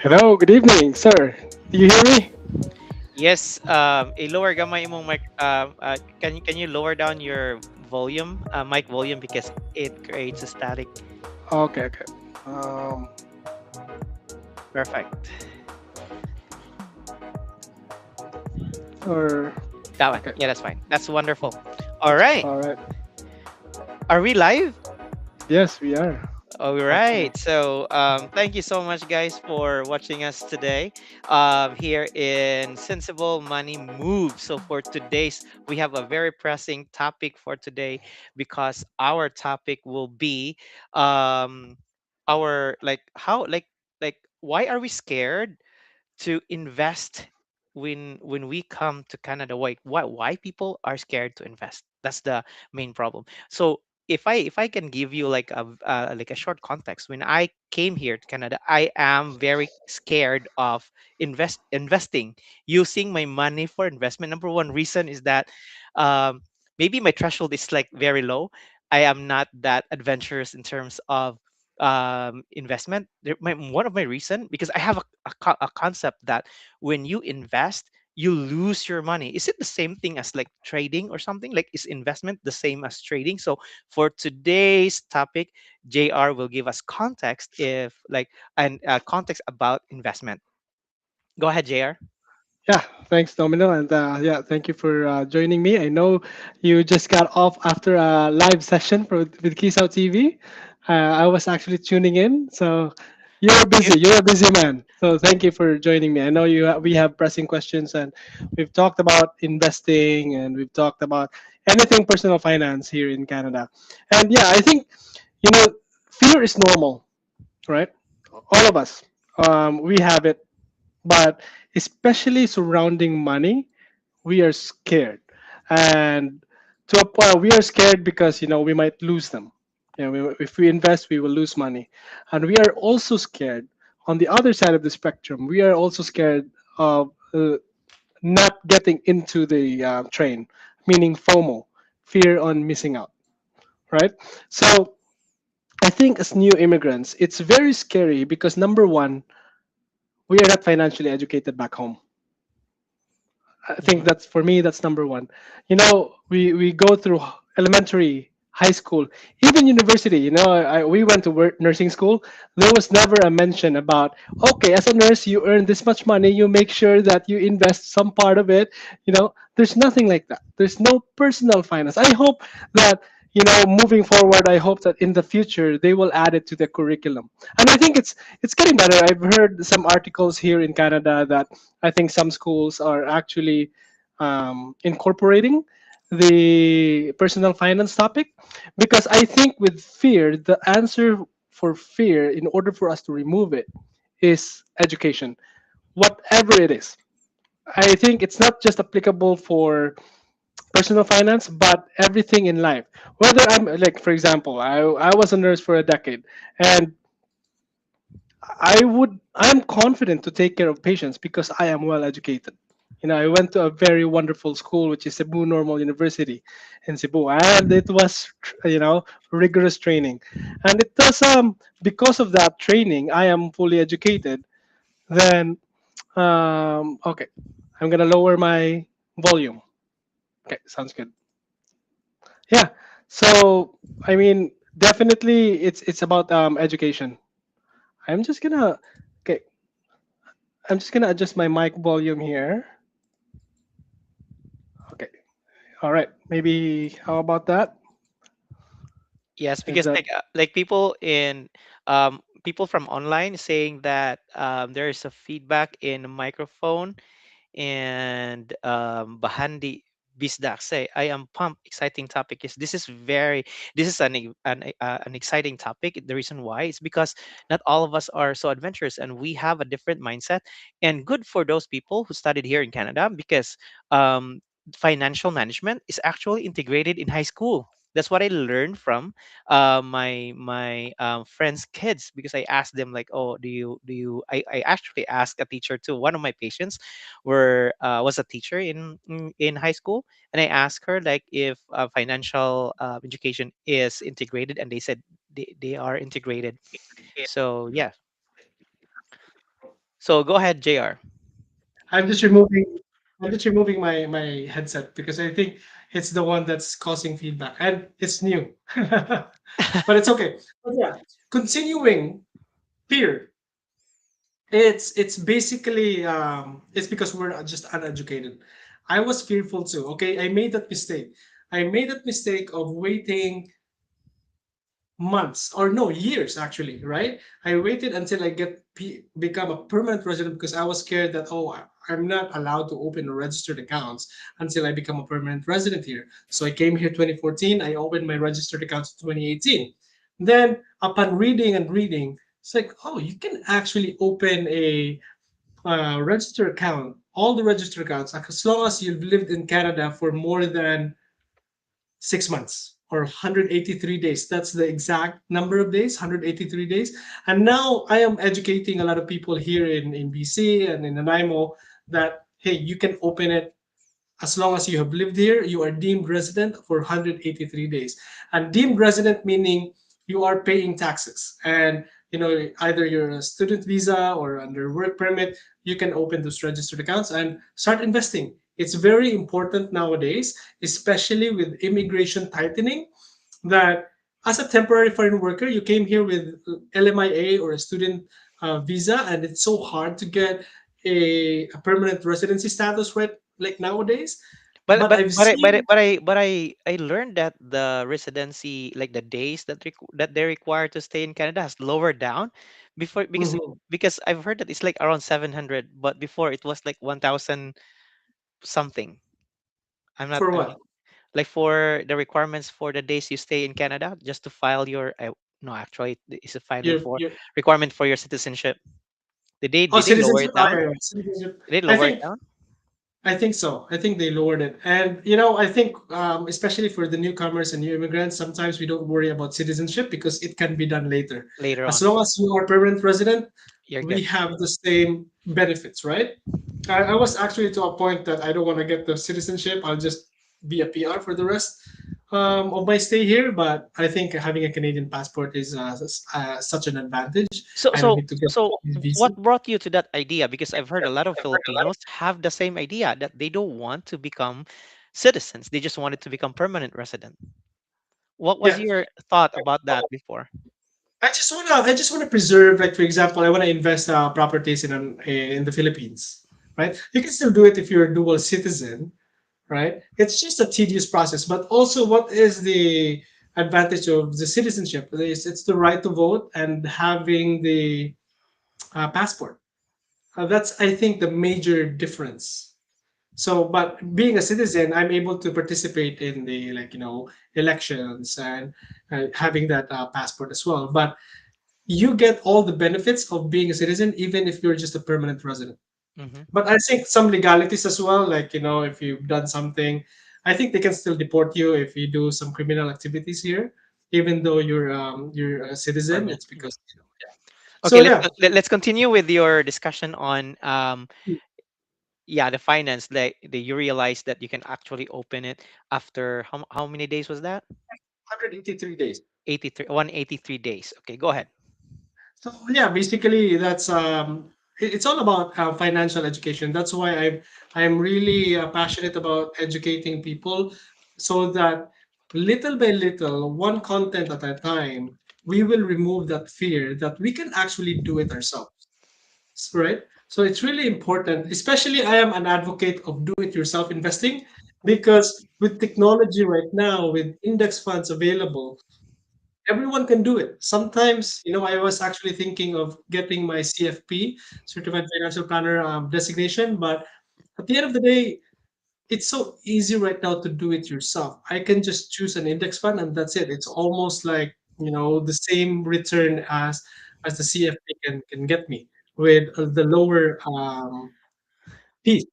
Hello, good evening, sir. Do you hear me? Yes, i-lower gamay imong mic. Can you lower down your volume, mic volume, because it creates a static. Okay, okay. Um, Perfect. or That one. okay. Yeah, that's fine. That's wonderful. All right. All right. Are we live? Yes, we are All actually. right. So, thank you so much, guys, for watching us today here in Sensible Money Move. So, for today's, we have a very pressing topic for today because our topic will be um, our why are we scared to invest when we come to Canada? Why people are scared to invest? That's the main problem. So if I can give you like a short context, when I came here to Canada, I am very scared of investing, using my money for investment. Number one reason is that um, maybe my threshold is like very low. I am not that adventurous in terms of investment. One of my reason, because I have a concept that when you invest, you lose your money. Is it the same thing as like trading or something? Like, is investment the same as trading? So for today's topic, JR will give us context if like and context about investment. Go ahead, JR. Yeah, thanks, Domino, and yeah, thank you for joining me. I know you just got off after a live session with Keys Out TV. I was actually tuning in, so you're You, busy. You're a busy man. So thank you for joining me. I know we have pressing questions, and we've talked about investing, and we've talked about anything personal finance here in Canada. And yeah, I think you know fear is normal, right? All of us, we have it, but especially surrounding money, we are scared. And to a point, we are scared because we might lose them. If we invest, we will lose money. And we are also scared on the other side of the spectrum. We are also scared of not getting into the train, meaning FOMO, fear on missing out, right? So I think as new immigrants, it's very scary because number one, we are not financially educated back home. I think Mhm. that's for me. That's number one. We go through elementary, high school, even university. We went to nursing school. There was never a mention about okay, as a nurse, you earn this much money. You make sure that you invest some part of it. There's nothing like that. There's no personal finance. I hope that moving forward, I hope that in the future they will add it to the curriculum. And I think it's getting better. I've heard some articles here in Canada that I think some schools are actually incorporating the personal finance topic because I think with fear, the answer for fear, in order for us to remove it, is education, whatever it is. I think it's not just applicable for personal finance, but everything in life. Whether I'm like, for example, I was a nurse for a decade, and I'm confident to take care of patients because I am well educated. I went to a very wonderful school, which is Cebu Normal University in Cebu, and it was, rigorous training. And it does, because of that training, I am fully educated. Then, okay, I'm gonna lower my volume. Okay, sounds good. Yeah. So, I mean, definitely, it's about education. I'm just gonna, okay, I'm just gonna adjust my mic volume here. Okay. All right. Maybe how about that? Yes, Is because that like people from online saying that there is a feedback in the microphone. And Bahandi Bisdak say, I am pumped. Exciting topic is this is an exciting topic. The reason why is because not all of us are so adventurous, and we have a different mindset. And good for those people who studied here in Canada, because um, financial management is actually integrated in high school. That's what I learned from my friends' kids, because I asked them like, oh, do you? I actually asked a teacher too. One of my patients was a teacher in high school, and I asked her like if financial education is integrated, and they said they are integrated. So yeah. So go ahead, JR. I'm just removing I'm just removing my headset because I think it's the one that's causing feedback and it's new. But it's okay. But yeah, continuing here, it's basically it's because we're just uneducated. I was fearful too. Okay, I made that mistake. I made that mistake of waiting months or no years actually, right? I waited until I become a permanent resident because I was scared that I'm not allowed to open registered accounts until I become a permanent resident here. So I came here 2014. I opened my registered accounts in 2018. Then upon reading and reading, it's like, oh, you can actually open a registered account, all the registered accounts, like, as long as you've lived in Canada for more than 6 months or 183 days. That's the exact number of days, 183 days. And now I am educating a lot of people here in BC and in Nanaimo that, hey, you can open it as long as you have lived here, you are deemed resident for 183 days. And deemed resident meaning you are paying taxes. And either you're a student visa or under work permit, you can open those registered accounts and start investing. It's very important nowadays, especially with immigration tightening, that as a temporary foreign worker, you came here with LMIA or a student visa, and it's so hard to get a permanent residency status right like nowadays. But But but I've but I, but I, seen. but I but I I learned that the residency, like the days that they require to stay in Canada, has lowered down before, Mhm. because I've heard that it's like around 700, but before it was like 1,000 something. For I'm not, what? like for the requirements for the days you stay in Canada just to file your no, actually it's a filing for You're requirement for your citizenship. oh, Did they lower citizenship. it Oh, down? yeah, yeah, citizenship. Did they I lower it think down I think so. I think they lowered it. And I think especially for the newcomers and new immigrants, sometimes we don't worry about citizenship because it can be done later. later As on? long as you are permanent resident, You're we good. have the same benefits, right? I was actually to a point that I don't want to get the citizenship. I'll just be a PR for the rest of my stay here. But I think having a Canadian passport is such an advantage. So I don't so need to get so a visa. what brought you to that idea? Because I've heard a lot of Filipinos have the same idea that they don't want to become citizens. They just wanted to become permanent resident. What was Yeah, your thought about that before? I just wanna preserve, like for example, I wanna invest properties in the Philippines, right? You can still do it if you're a dual citizen, right? It's just a tedious process. But also, what is the advantage of the citizenship? It's the right to vote and having the passport. That's, I think, the major difference. So, but being a citizen, I'm able to participate in the elections and having that passport as well. But you get all the benefits of being a citizen, even if you're just a permanent resident. Hmm. But I think some legalities as well, like if you've done something, I think they can still deport you if you do some criminal activities here, even though you're a citizen. Permanent. It's Mhm. because yeah. Okay, So yeah, let's continue with your discussion on yeah, the finance. That you realize that you can actually open it after how many days was that? 183 days. 83, 183 days. Okay, go ahead. So yeah, basically that's it's all about financial education. That's why I'm really passionate about educating people so that little by little, one content at a time, we will remove that fear that we can actually do it ourselves, right? So it's really important. Especially, I am an advocate of do-it-yourself investing because with technology right now, with index funds available, everyone can do it. Sometimes, I was actually thinking of getting my CFP, Certified Financial Planner designation, but at the end of the day, it's so easy right now to do it yourself. I can just choose an index fund and that's it. It's almost like, the same return as the CFP can get me with the lower fees.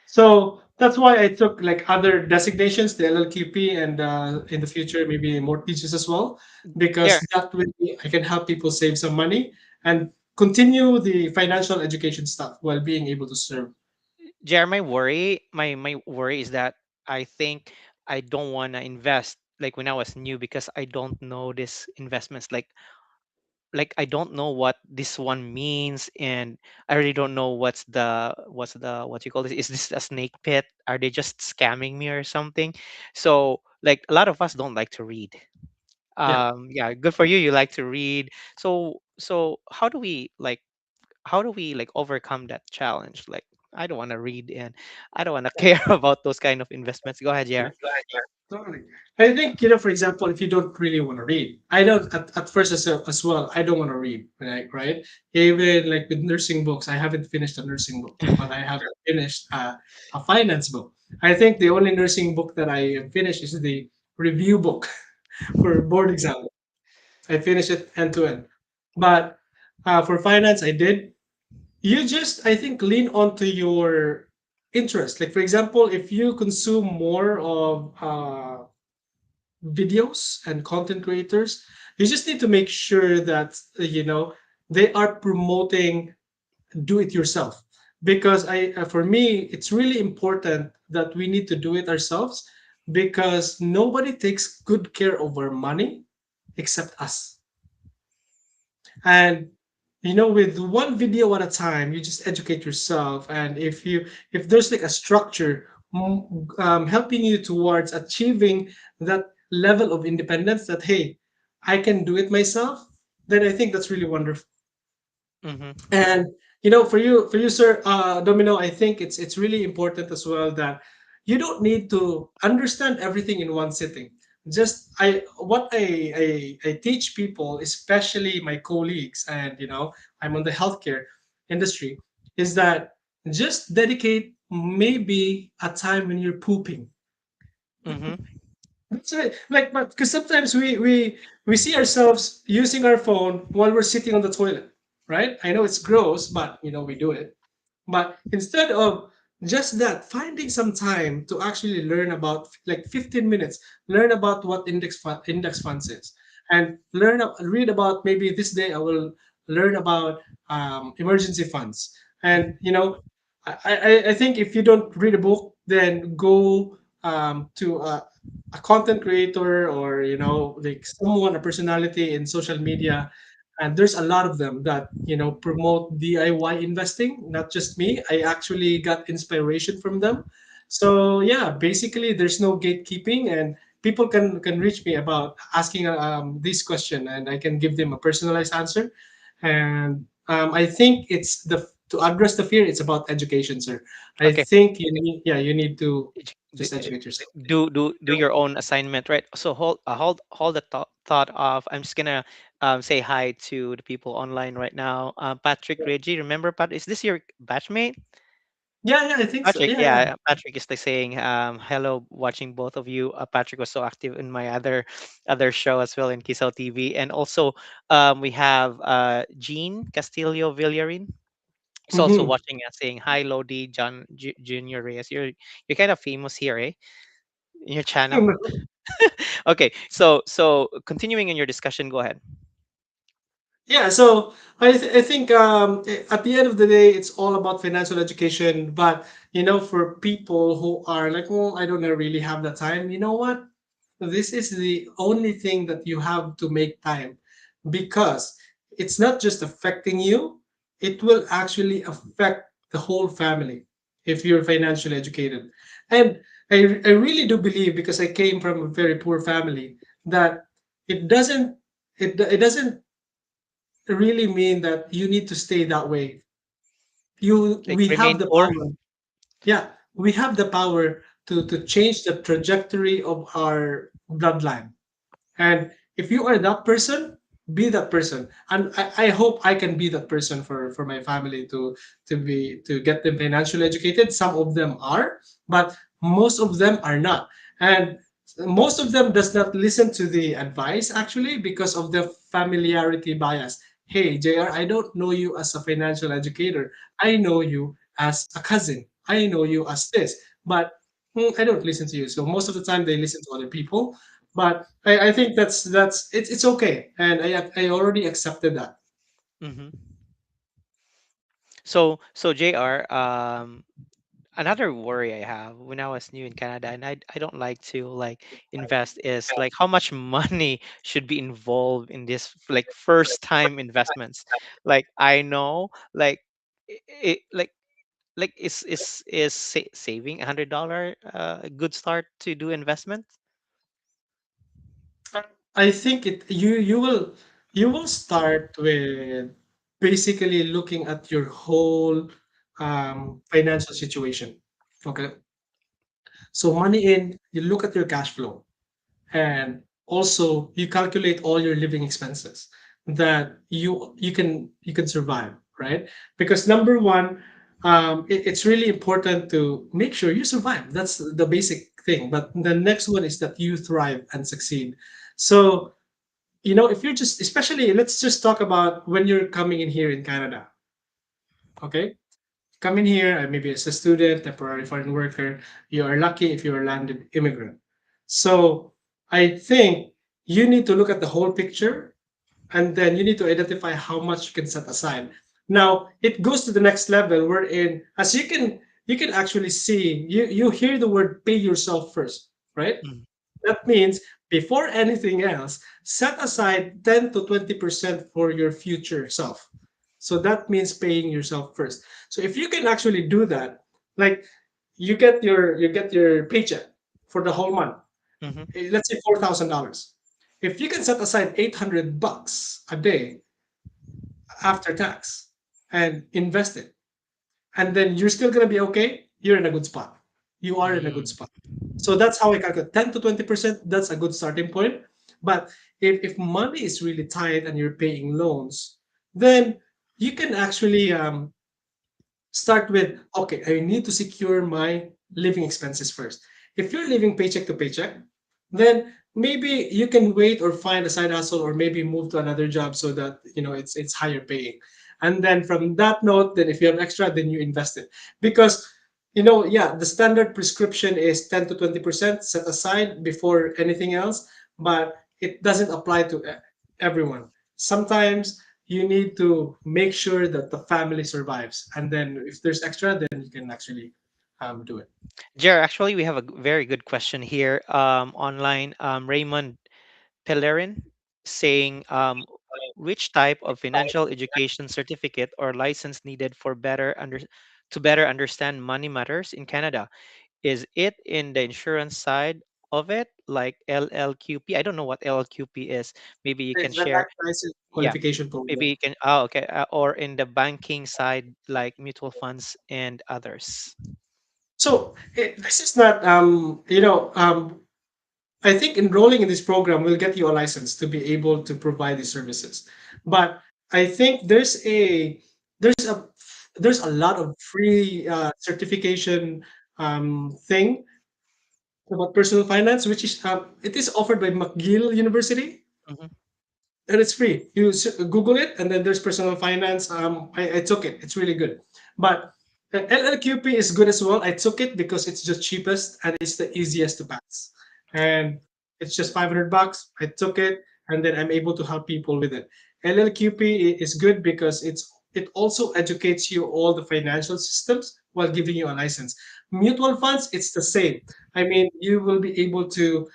So that's why I took like other designations, the LLQP, and in the future maybe mortgages as well, because Jer, that way I can help people save some money and continue the financial education stuff while being able to serve. my worry is that I think I don't want to invest like when I was new because I don't know this investments. Like like I don't know what this one means, and I really don't know what's the what you call this. Is this a snake pit? Are they just scamming me or something? So like a lot of us don't like to read. Yeah. Yeah, good for you. You like to read. So how do we like overcome that challenge? Like I don't want to read and I don't want to care about those kind of investments. Go ahead, yeah. Totally. I think, for example, if you don't really want to read, I don't at first as well, I don't want to read, right? Right. Even like with nursing books, I haven't finished a nursing book, but I have finished a finance book. I think the only nursing book that I have finished is the review book for board exam. I finished it end to end. But for finance, I did. You just, I think, lean onto your interest. Like, for example, if you consume more of videos and content creators, you just need to make sure that they are promoting do it yourself. Because for me, it's really important that we need to do it ourselves, because nobody takes good care of our money except us. And with one video at a time, you just educate yourself. And if there's like a structure helping you towards achieving that level of independence, that hey, I can do it myself, then I think that's really wonderful. Mm-hmm. And for you, sir, Domino, I think it's really important as well that you don't need to understand everything in one sitting. Just I teach people, especially my colleagues, and I'm on the healthcare industry, is that just dedicate maybe a time when you're pooping. Mm-hmm. That's right. Like, but because sometimes we see ourselves using our phone while we're sitting on the toilet, right? I know it's gross, but we do it. But instead of just that, finding some time to actually learn about, like, 15 minutes, learn about what index funds is, and read about, maybe this day I will learn about emergency funds. And I think if you don't read a book, then go to a content creator, or like someone, a personality in social media. And there's a lot of them that promote DIY investing. Not just me, I actually got inspiration from them. So yeah, basically there's no gatekeeping, and people can reach me about asking this question, and I can give them a personalized answer. And I think it's the to address the fear, it's about education, sir. I Okay. think you need to Do, just educate yourself. do your own assignment, right? So hold the thought of, I'm just gonna say hi to the people online right now. Patrick Reggie, remember Pat? Is this your batchmate? Yeah, I think so. Patrick, Yeah, yeah. yeah, Patrick is like saying hello, watching both of you. Patrick was so active in my other show as well in Kisaw TV, and also we have Jean Castillo Villarin. He's also Hmm. watching us, saying hi, Lodi, Junior Reyes. You're kind of famous here, eh? In your channel. Okay, so continuing in your discussion, go ahead. Yeah, so I think at the end of the day, it's all about financial education. But for people who are like, well, I don't really have the time. You know what? This is the only thing that you have to make time, because it's not just affecting you; it will actually affect the whole family if you're financially educated. And I really do believe, because I came from a very poor family, that it doesn't it doesn't really mean that you need to stay that way. You Like We have remain the poor. power. Yeah, we have the power to change the trajectory of our bloodline. And if you are that person, be that person. And I hope I can be that person for my family, to get them financially educated. Some of them are, but most of them are not. And most of them does not listen to the advice, actually, because of the familiarity bias. Hey, JR, I don't know you as a financial educator. I know you as a cousin. I know you as this. But I don't listen to you. So most of the time they listen to other people. But I think it's okay, and I already accepted that. Hmm. So JR, Another worry I have when I was new in Canada, and I don't like to like invest, is like how much money should be involved in this like first time investments. Like I know like saving $100 a good start to do investment? I think you will start with basically looking at your whole financial situation. Okay, so money in, you look at your cash flow, and also you calculate all your living expenses that you can survive, right? Because number one, it's really important to make sure you survive. That's the basic thing. But the next one is that you thrive and succeed. So if you're just, especially, let's just talk about when you're coming in here in Canada. Okay, come in here, maybe as a student, temporary foreign worker. You are lucky if you're a landed immigrant. So I think you need to look at the whole picture, and then you need to identify how much you can set aside. Now it goes to the next level wherein, as you can actually see, you hear the word pay yourself first, right? Mm. That means before anything else, set aside 10 to 20% for your future self. So that means paying yourself first. So if you can actually do that, like you get your paycheck for the whole month, Mm-hmm. let's say $4,000. If you can set aside $800 a day after tax and invest it, and then you're still gonna be okay, you're in a good spot. You are in a good Mm. spot. So that's how I calculate 10 to 20%. That's a good starting point. But if money is really tight and you're paying loans, then you can actually start with, okay, I need to secure my living expenses first. If you're living paycheck to paycheck, then maybe you can wait or find a side hustle or maybe move to another job so that it's higher paying. And then from that note, then if you have extra, then you invest it. Because yeah, the standard prescription is 10 to 20% set aside before anything else, but it doesn't apply to everyone. Sometimes you need to make sure that the family survives, and then if there's extra, then you can actually do it. Jer, actually, we have a very good question here online. Raymond Pellerin saying, which type of financial education certificate or license needed for to better understand money matters in Canada? Is it in the insurance side of it, like LLQP? I don't know what LLQP is. Maybe you can It's the share. license Yeah, qualification maybe program. you can. Oh, okay. Or in the banking side, like mutual funds and others. So this is not I think enrolling in this program will get you a license to be able to provide these services. But I think there's a there's a lot of free certification thing about personal finance, which is it is offered by McGill University, Hmm. and it's free. You Google it, and then there's personal finance. I took it. It's really good. But LLQP is good as well. I took it because it's the cheapest and it's the easiest to pass. And it's just $500. I took it, and then I'm able to help people with it. LLQP is good because it also educates you all the financial systems while giving you a license. Mutual funds, it's the same. I mean, you will be able to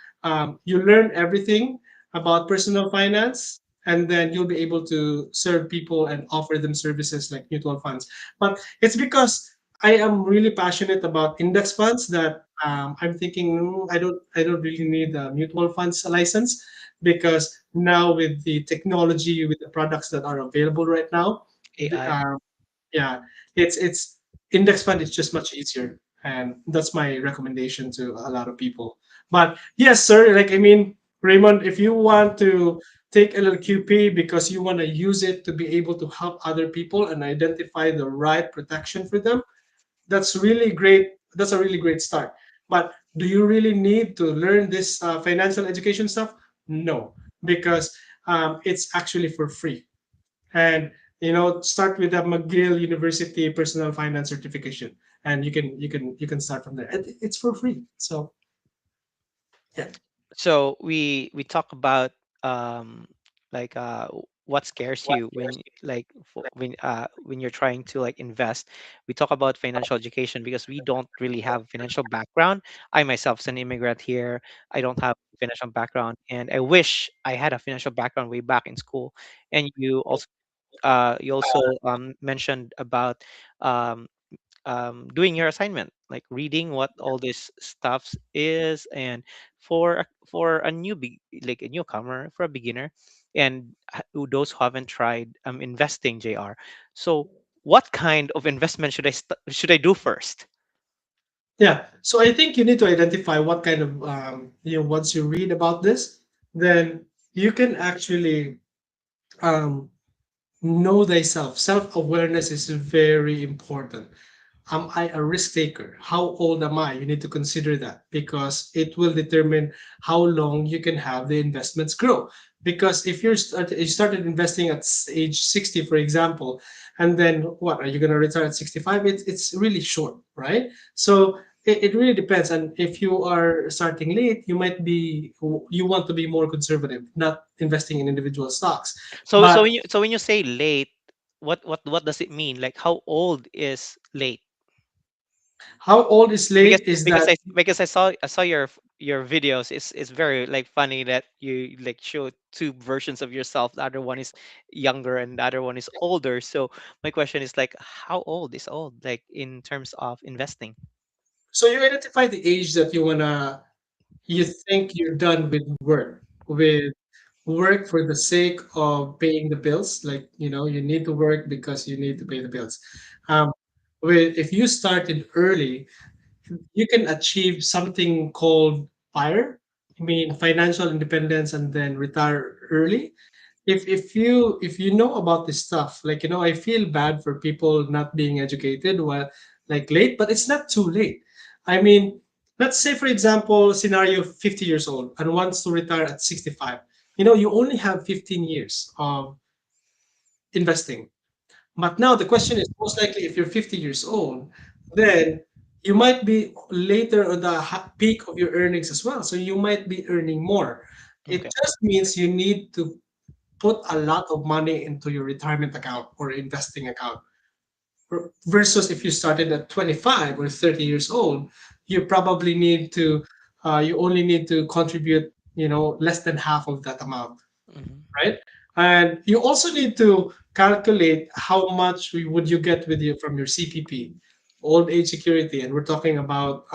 you learn everything about personal finance, and then you'll be able to serve people and offer them services like mutual funds. But it's because I am really passionate about index funds that I'm thinking, I don't really need a mutual funds license, because now with the technology, with the products that are available right now, AI. yeah, it's index fund is just much easier, and that's my recommendation to a lot of people. But yes, sir, like, I mean, Raymond, if you want to take LLQP because you want to use it to be able to help other people and identify the right protection for them, that's really great. That's a really great start. But do you really need to learn this financial education stuff? No, because it's actually for free. And start with the McGill University Personal Finance Certification, and you can start from there. It's for free. So yeah. So we talk about um like what scares you when like when you're trying to like invest. We talk about financial education because we don't really have financial background. I myself as an immigrant here, I don't have financial background, and I wish I had a financial background way back in school. And you also mentioned about um, doing your assignment, like reading what all this stuff is, and for a like a newcomer, for a beginner, and those who haven't tried investing, Jr. So, what kind of investment should I do first? Yeah. So I think you need to identify what kind of once you read about this, then you can actually um, know thyself. Self awareness is very important. Am I a risk taker? How old am I? You need to consider that because it will determine how long you can have the investments grow. Because if you started investing at age 60, for example, and then what are you going to retire at 65? It's really short, right? So it really depends. And if you are starting late, you want to be more conservative, not investing in individual stocks. So But when you say late, what does it mean? Like, how old is late? how old is because late is that. because I saw your videos. It's very like funny that you like show two versions of yourself. The other one is younger and the other one is older. So my question is like, how old is old, like in terms of investing? So you identify the age that you think you're done with work for the sake of paying the bills. Like, you need to work because you need to pay the bills. Um, if you started early, you can achieve something called FIRE. I mean, financial independence, and then retire early. If you know about this stuff, like, I feel bad for people not being educated while like late, but it's not too late. I mean, let's say for example scenario 50 years old and wants to retire at 65. You only have 15 years of investing. But now the question is, most likely if you're 50 years old, then you might be later on the peak of your earnings as well, so you might be earning more. It Okay. just means you need to put a lot of money into your retirement account or investing account. Versus if you started at 25 or 30 years old, you only need to contribute, less than half of that amount, Hmm. right? And you also need to calculate how much would you get with you from your CPP, old age security, and we're talking about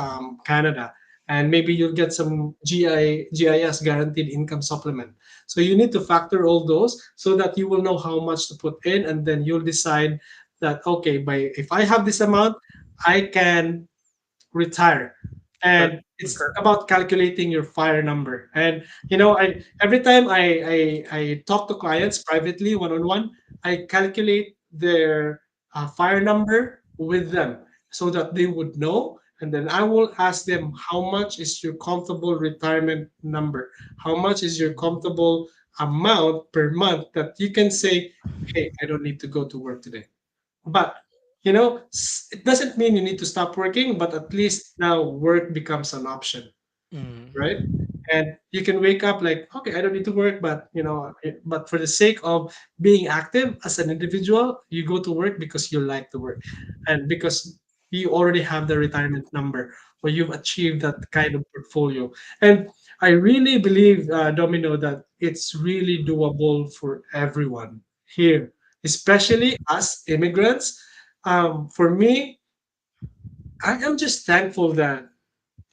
Canada, and maybe you'll get some GIS, guaranteed income supplement. So you need to factor all those so that you will know how much to put in, and then you'll decide that okay, by if I have this amount, I can retire. But And it's about calculating your fire number. And I every time I talk to clients privately one on one, I calculate their fire number with them so that they would know. And then I will ask them, how much is your comfortable retirement number? How much is your comfortable amount per month that you can say, hey, I don't need to go to work today. But it doesn't mean you need to stop working, but at least now work becomes an option, right? mm, And you can wake up like, okay, I don't need to work, but but for the sake of being active as an individual, you go to work because you like to work, and because you already have the retirement number or you've achieved that kind of portfolio. And I really believe, Domino, that it's really doable for everyone here, especially as immigrants. For me, I am just thankful that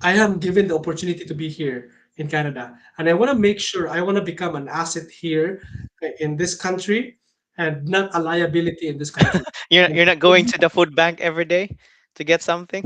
I am given the opportunity to be here in Canada, and I want to make sure I want to become an asset here in this country and not a liability in this country. And you're not going to the food bank every day to get something.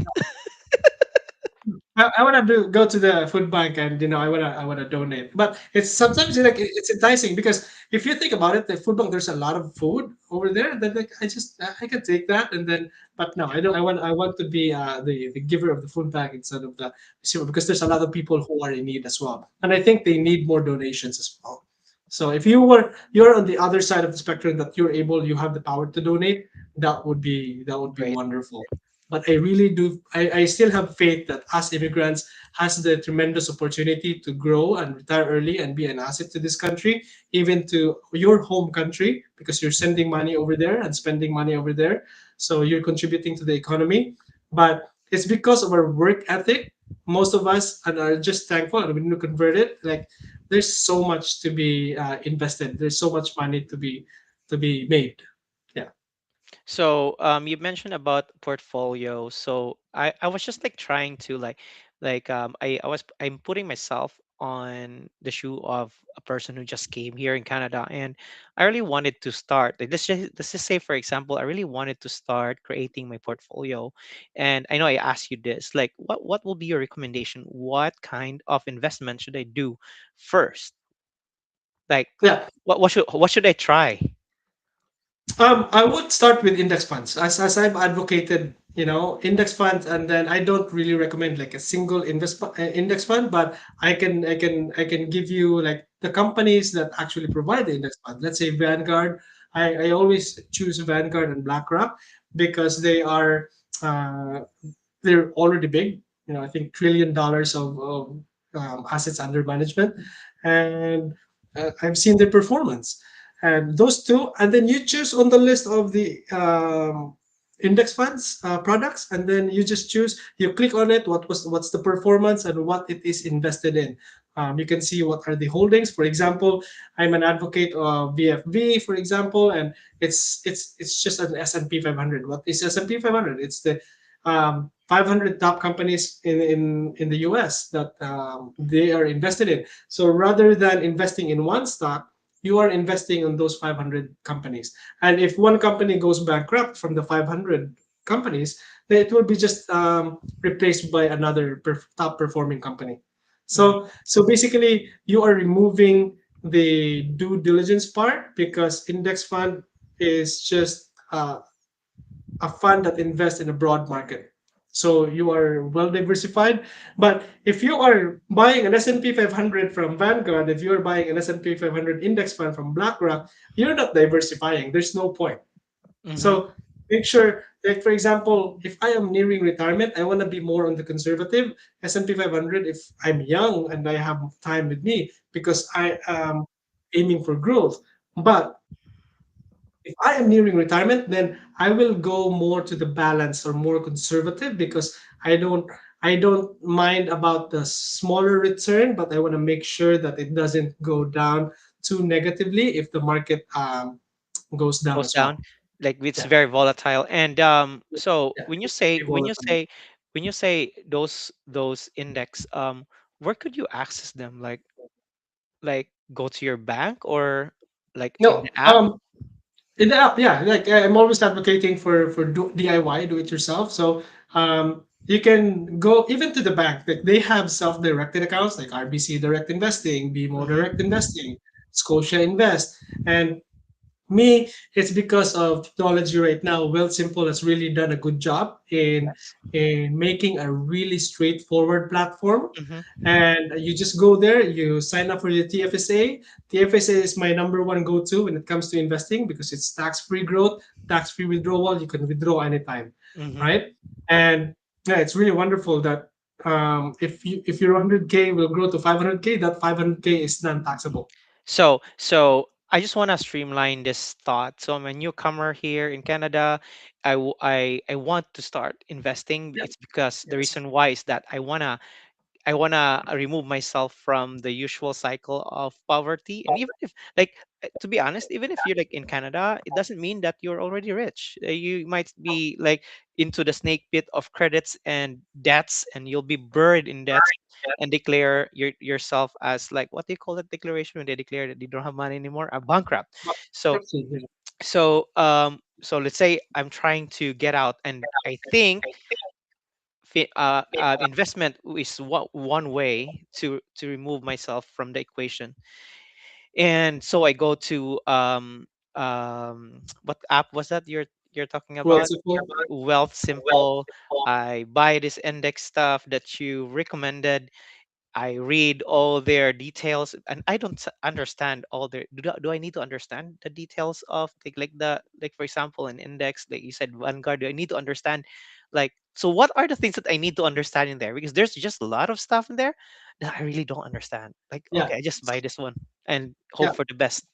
I want to go to the food bank, and I want to donate. But it's sometimes like it's enticing because if you think about it, the food bank, there's a lot of food over there. That like I can take that, and then but no, I don't. I want to be the giver of the food bank instead of the receiver, because there's a lot of people who are in need as well, and I think they need more donations as well. So if you're on the other side of the spectrum, that you have the power to donate, that would be Great. wonderful. But I really do. I still have faith that us immigrants has the tremendous opportunity to grow and retire early and be an asset to this country, even to your home country, because you're sending money over there and spending money over there. So you're contributing to the economy. But it's because of our work ethic. Most of us and are just thankful and we need to convert it. Like there's so much to be invested. There's so much money to be made. Yeah. So you mentioned about portfolio. So I was just like trying to I'm putting myself on the shoe of a person who just came here in Canada, and I really wanted to start. Like, let's just say for example, I really wanted to start creating my portfolio, and I know I asked you this. Like, what will be your recommendation? What kind of investment should I do first? Like, Yeah. what should I try? I would start with index funds, as I've advocated. Index funds, and then I don't really recommend like a single index fund, but I can give you like the companies that actually provide the index fund. Let's say Vanguard. I always choose Vanguard and BlackRock because uh, they're already big. I think $1 trillion of assets under management, and I've seen their performance. And those two, and then you choose on the list of the index funds products, and then you just choose. You click on it. What's the performance and what it is invested in. You can see what are the holdings. For example, I'm an advocate of VFV, for example, and it's just an S&P 500. What is S&P 500? It's the 500 top companies in the US that they are invested in. So rather than investing in one stock, you are investing on those 500 companies. And if one company goes bankrupt from the 500 companies, then it will be just replaced by another top performing company. Mhm. So basically, you are removing the due diligence part because index fund is just a fund that invests in a broad market. So you are well diversified. But if you are buying an S&P 500 from Vanguard, if you are buying an S&P 500 index fund from BlackRock, you're not diversifying. There's no point. Mhm. So make sure, like for example, if I am nearing retirement, I want to be more on the conservative S&P 500. If I'm young and I have time with me, because I am aiming for growth. But if I am nearing retirement, then I will go more to the balance or more conservative because I don't mind about the smaller return, but I want to make sure that it doesn't go down too negatively if the market goes down Goes as down, well. like it's Yeah, very volatile. And so yeah, when you it's say very when you volatile. say when you say those index, where could you access them? Like go to your bank or like in No, the app? in the app, yeah. Like I'm always advocating for DIY, do it yourself. So you can go even to the bank. Like they have self-directed accounts like RBC Direct Investing, BMO Mm-hmm. Direct Investing, Scotia Invest, and me, it's because of technology right now. Well, Simple has really done a good job Yes. in making a really straightforward platform. Mm-hmm. And you just go there, you sign up for the TFSA. TFSA is my number one go-to when it comes to investing because it's tax-free growth, tax-free withdrawal. You can withdraw anytime, Mm-hmm. right? And yeah, it's really wonderful that if your 100K will grow to 500K, that 500K is non-taxable. So I just want to streamline this thought. So I'm a newcomer here in Canada. I want to start investing. Yeah. It's because the Yes. reason why is that I wanna remove myself from the usual cycle of poverty. And even if, like, to be honest, even if you're like in Canada, it doesn't mean that you're already rich. You might be like into the snake pit of credits and debts, and you'll be buried in debts and declare yourself as, like, what do you call that declaration when they declare that they don't have money anymore? A bankrupt. So Absolutely. so let's say I'm trying to get out, and I think investment is one way to remove myself from the equation. And so I go to what app was that you're talking Well, about? Simple. Wealth Simple. I buy this index stuff that you recommended. I read all their details, and I don't understand all their. Do I need to understand the details of, like, for example, an index, like you said, Vanguard? Do I need to understand Like, so what are the things that I need to understand in there? Because there's just a lot of stuff in there that I really don't understand. Like, Yeah. okay, I just buy this one and Yeah. hope for the best.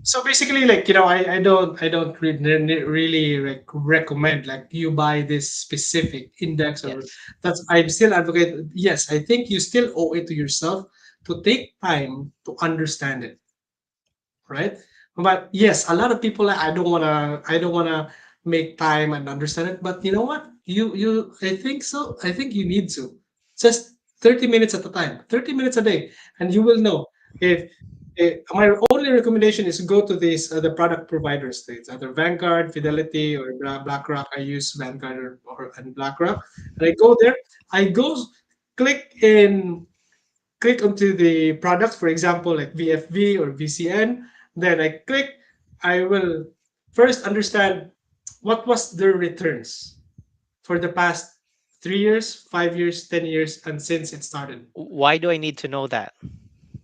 So basically, like, I don't really like recommend like you buy this specific index, or Yes. that's I'm still advocate. Yes, I think you still owe it to yourself to take time to understand it, right? But yes, a lot of people like, I don't wanna make time and understand it. But you know what? You I think so. I think you need to just 30 minutes at a time, 30 minutes a day, and you will know if my only recommendation is go to these the product providers. It's either Vanguard, Fidelity, or BlackRock. I use Vanguard and BlackRock, and I go there. I go click in click onto the products, for example, like VFV or VCN. Then I click, I will first understand what was their returns for the past 3 years, 5 years, 10 years, and since it started. Why do I need to know that?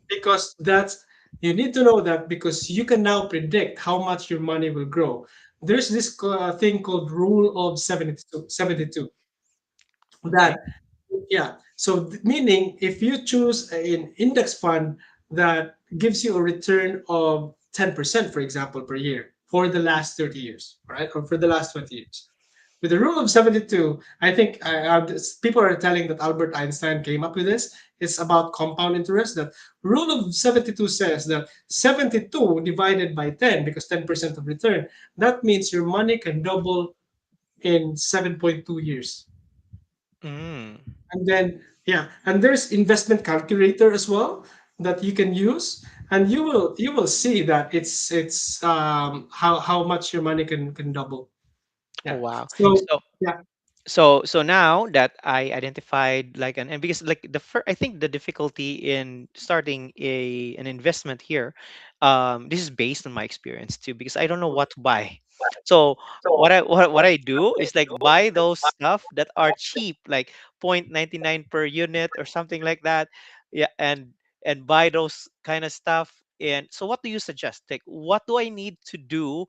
Because that's you need to know that because you can now predict how much your money will grow. There's this thing called rule of 72, Okay. that yeah, so meaning if you choose an index fund that gives you a return of 10%, for example, per year for the last 30 years, right, or for the last 20 years, with the rule of 72, I think people are telling that Albert Einstein came up with this. It's about compound interest. That rule of 72 says that 72 divided by 10, because 10% of return, that means your money can double in 7.2 years. Mm. And then yeah, and there's investment calculator as well that you can use, and you will see that it's how much your money can double. Oh Yeah. wow. So So yeah. so now that I identified like an, and because like the first, I think the difficulty in starting an investment here, this is based on my experience too, because I don't know what to buy. So what I do is like buy those stuff that are cheap, like 0.99 per unit or something like that. Yeah, and buy those kind of stuff. And so what do you suggest? Like, what do I need to do?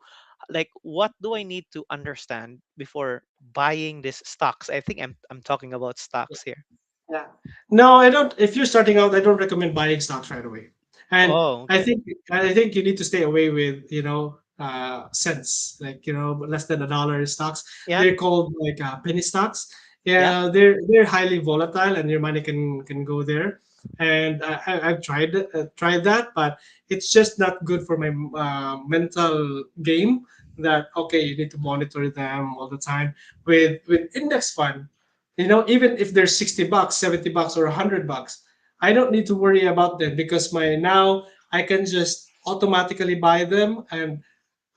Like, what do I need to understand before buying these stocks? I think I'm talking about stocks here. Yeah. No, I don't. If you're starting out, I don't recommend buying stocks right away. And Oh, I okay. think I think you need to stay away with cents, like less than $1 stocks. Yeah, They're called like penny stocks. yeah. Yeah, they're highly volatile, and your money can go there. And I've tried that, but it's just not good for my mental game. That okay, you need to monitor them all the time. With index fund, even if there's $60, $70 or $100, I don't need to worry about them because my now I can just automatically buy them, and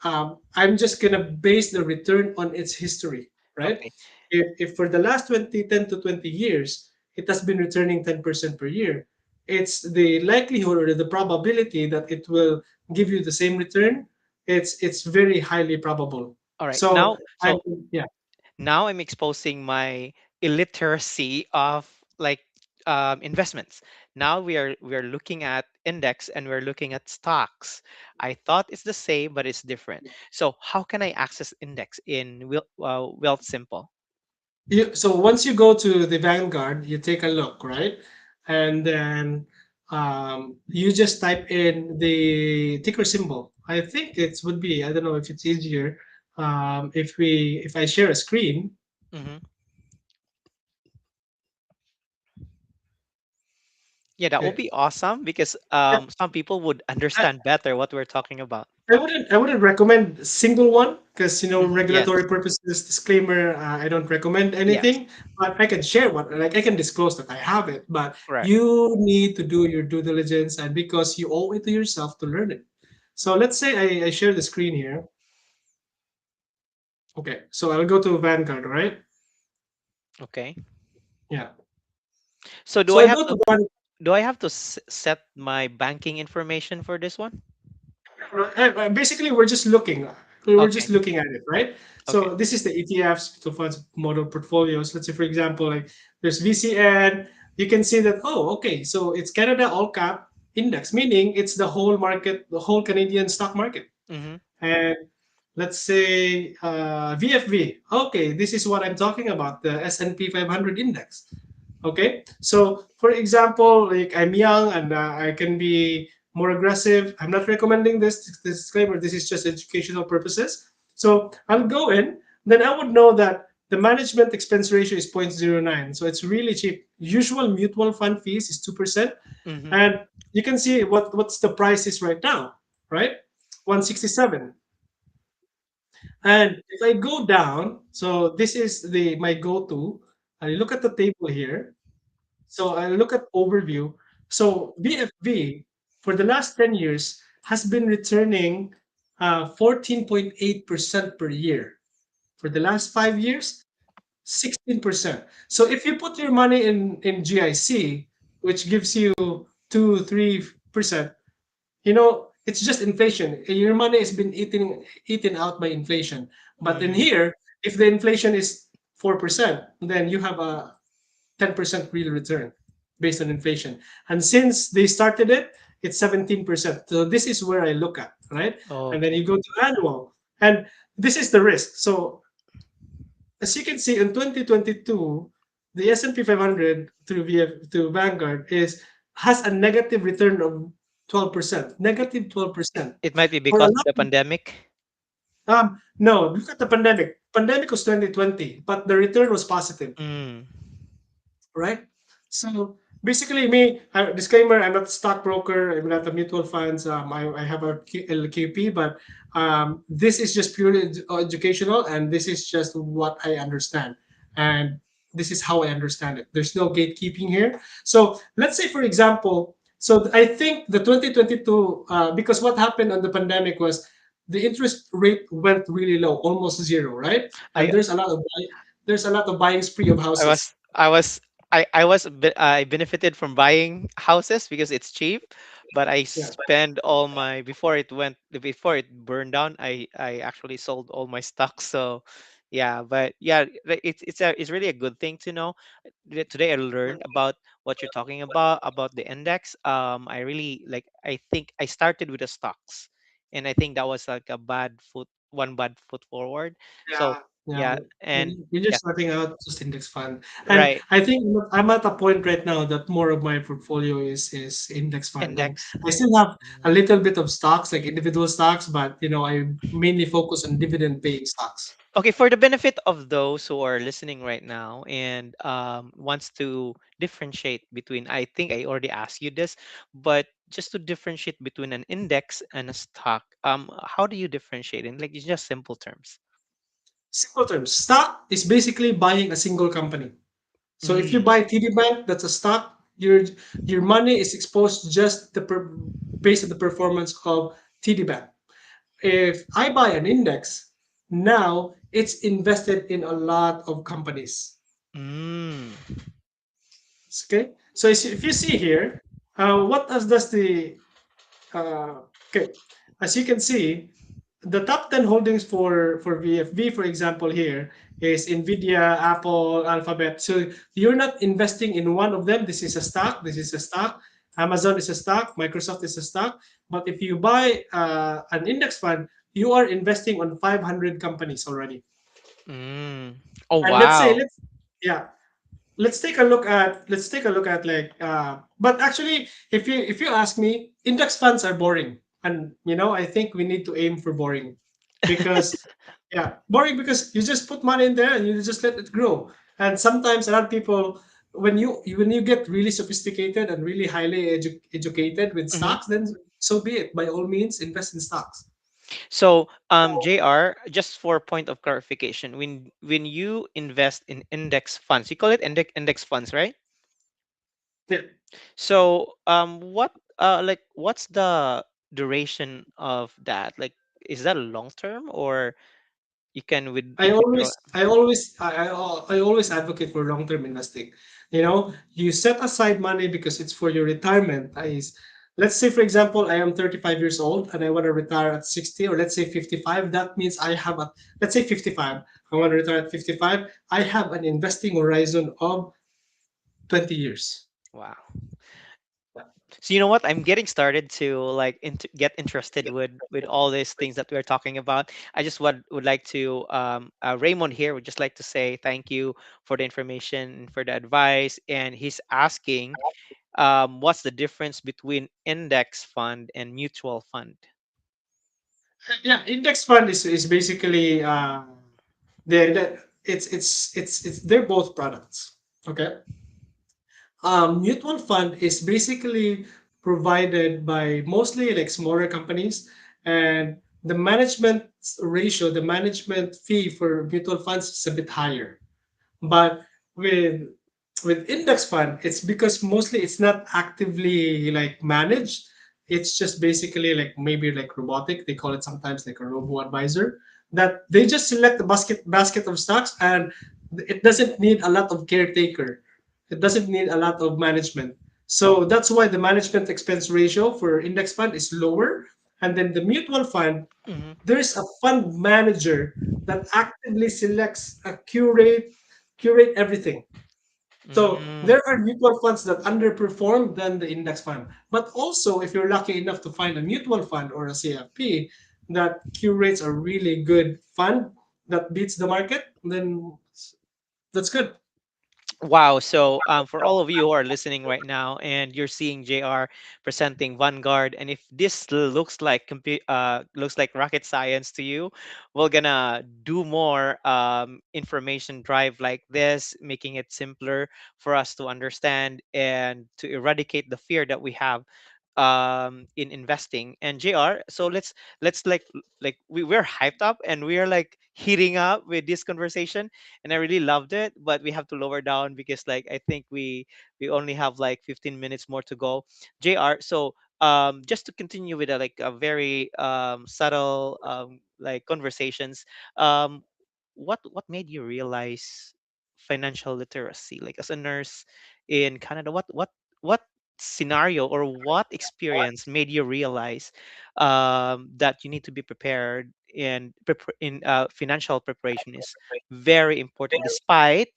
I'm just gonna base the return on its history, right? Okay. If for the last 10 to 20 years it has been returning 10% per year, it's the likelihood or the probability that it will give you the same return. It's very highly probable. All right. So Now, I so yeah. now I'm exposing my illiteracy of like investments. Now we are looking at index and we're looking at stocks. I thought it's the same, but it's different. So how can I access index in Wealth Simple? So once you go to the Vanguard, you take a look, right? And then you just type in the ticker symbol. I think it would be, I don't know if it's easier if I share a screen. Hmm. Yeah, that would Okay. be awesome because Yeah, some people would I, understand better what we're talking about. I wouldn't recommend a single one because Yes, regulatory purposes disclaimer, I don't recommend yes, anything, but I can share what, like, I can disclose that I have it, but correct. you need to do your due diligence, and because you owe it to yourself to learn it. So let's say I share the screen here. Okay, so I'll go to Vanguard, right? Okay. Yeah. So So I go to Vanguard. do I have to set my banking information for this one? Basically, we're just looking. We're just Okay. looking at it, right? Okay. So this is the ETFs, mutual funds, model portfolios. Let's say, for example, like there's VCN. You can see that. Oh, okay. So it's Canada All Cap Index, meaning it's the whole market, the whole Canadian stock market. Mm-hmm. And let's say VFV. Okay, this is what I'm talking about, the S&P 500 index. Okay, so for example, like I'm young and I can be more aggressive. I'm not recommending this disclaimer. This is just educational purposes. So I'll go in, then I would know that the management expense ratio is 0.09. So it's really cheap. Usual mutual fund fees is 2%. Mm-hmm. And you can see what's the price is right now, right? 167. And if I go down, so this is the my go-to. I look at the table here. So I look at overview. So BFV for the last 10 years has been returning 14.8% per year. For the last 5 years, 16%. So if you put your money in GIC, which gives you 2-3%, it's just inflation. Your money has been eaten out by inflation. But in Mm. here, if the inflation is 4%, then you have a 10% real return based on inflation. And since they started it, it's 17%. So this is where I look at, right? And then Okay. you go to annual. And this is the risk. So as you can see in 2022, the S&P 500 through to Vanguard is has a negative return of 12%, negative 12%. It might be For a because of lot the of pandemic. no, look at the pandemic. Pandemic was 2020, but the return was positive. Mm. Right? So basically, me, disclaimer, I'm not a stockbroker, I'm not a mutual funds. I have a LQP, but this is just purely educational, and this is just what I understand. And this is how I understand it. There's no gatekeeping here. So let's say, for example, so I think the 2022, because what happened on the pandemic was the interest rate went really low, almost zero, right? And I there's a lot of buying spree of I houses. was I was I benefited from buying houses because it's cheap, but I Yeah. spend all my before it burned down. I actually sold all my stocks. So yeah, but yeah, it's really a good thing to know. Today I learned about what you're talking about the index. I really like. I think I started with the stocks, and I think that was like a bad foot forward. So Yeah, yeah. yeah, and When you're yeah, starting out, just index fund. And right. I think I'm at a point right now that more of my portfolio is index fund, and Index. I still have a little bit of stocks, like individual stocks, but I mainly focus on dividend paying stocks. Okay, for the benefit of those who are listening right now and wants to differentiate between, I think I already asked you this, but just to differentiate between an index and a stock, how do you differentiate in like it's just simple terms? Simple terms, stock is basically buying a single company. So if you Mm, buy TD Bank, that's a stock. Your money is exposed just based on the performance of TD Bank. If I buy an index, now it's invested in a lot of companies. mm, Okay, so if you see here, what does the okay, as you can see, the top 10 holdings for VFV, for example, here is Nvidia, Apple, Alphabet. So you're not investing in one of them. This is a stock. This is a stock. Amazon is a stock. Microsoft is a stock. But if you buy an index fund, you are investing on 500 companies already. mm. Oh And let's say wow. let's yeah, let's take a look at like but actually if you ask me, index funds are boring, and I think we need to aim for boring, because boring because you just put money in there and you just let it grow. And sometimes a lot of people, when you get really sophisticated and really highly educated with Mhm. stocks, then so be it. By all means, invest in stocks. So, JR, just for point of clarification, when you invest in index funds, you call it index funds, right? Yeah. So, what's the duration of that? Like, is that a long term or you can I withdraw? always, I always, I always advocate for long-term investing. You set aside money because it's for your retirement. Let's say, for example, I am 35 years old and I want to retire at 60, or let's say 55. That means let's say 55. I want to retire at 55. I have an investing horizon of 20 years. Wow. So you know what? I'm getting started to like get interested with all these things that we're talking about. I just would like to Raymond here would just like to say thank you for the information, for the advice, and he's asking what's the difference between index fund and mutual fund? Yeah, index fund is basically it's they're both products. Okay. Mutual fund is basically provided by mostly like smaller companies, and the management the management fee for mutual funds is a bit higher. But with index fund, it's because mostly it's not actively like managed. It's just basically like maybe like robotic. They call it sometimes like a robo advisor. That they just select the basket of stocks, and it doesn't need a lot of caretaker. It doesn't need a lot of management. So that's why the management expense ratio for index fund is lower. And then the mutual fund, Mm-hmm. there's a fund manager that actively selects a curate everything. So Mm, there are mutual funds that underperform than the index fund. But also, if you're lucky enough to find a mutual fund or a CFP that curates a really good fund that beats the market, then that's good. wow. So, for all of you who are listening right now and you're seeing JR presenting Vanguard, and if this looks like looks like rocket science to you, we're gonna do more information drive like this, making it simpler for us to understand and to eradicate the fear that we have in investing. And JR, so let's like we're hyped up and we are like heating up with this conversation, and I really loved it. But we have to lower down because like I think we only have like 15 minutes more to go. JR, so just to continue with like a very subtle like conversations, um, what made you realize financial literacy? Like as a nurse in Canada, what scenario or what experience made you realize that you need to be prepared, and in financial preparation is very important despite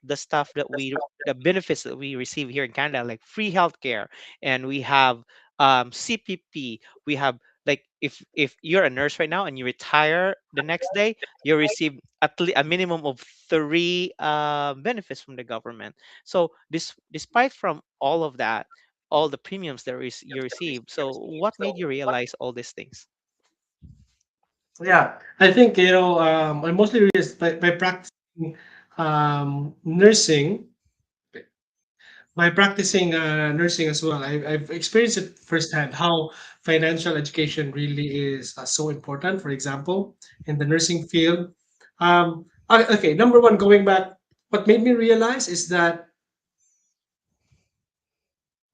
the stuff that we the benefits that we receive here in Canada, like free healthcare, and we have CPP. We have like if you're a nurse right now and you retire the next day, you receive at least a minimum of three benefits from the government. So despite from all of that, all the premiums that you receive, so what made you realize all these things? Yeah, I think I mostly realized by practicing nursing, nursing as well. I've experienced it firsthand how financial education really is so important. For example, in the nursing field, okay, number one, going back, what made me realize is that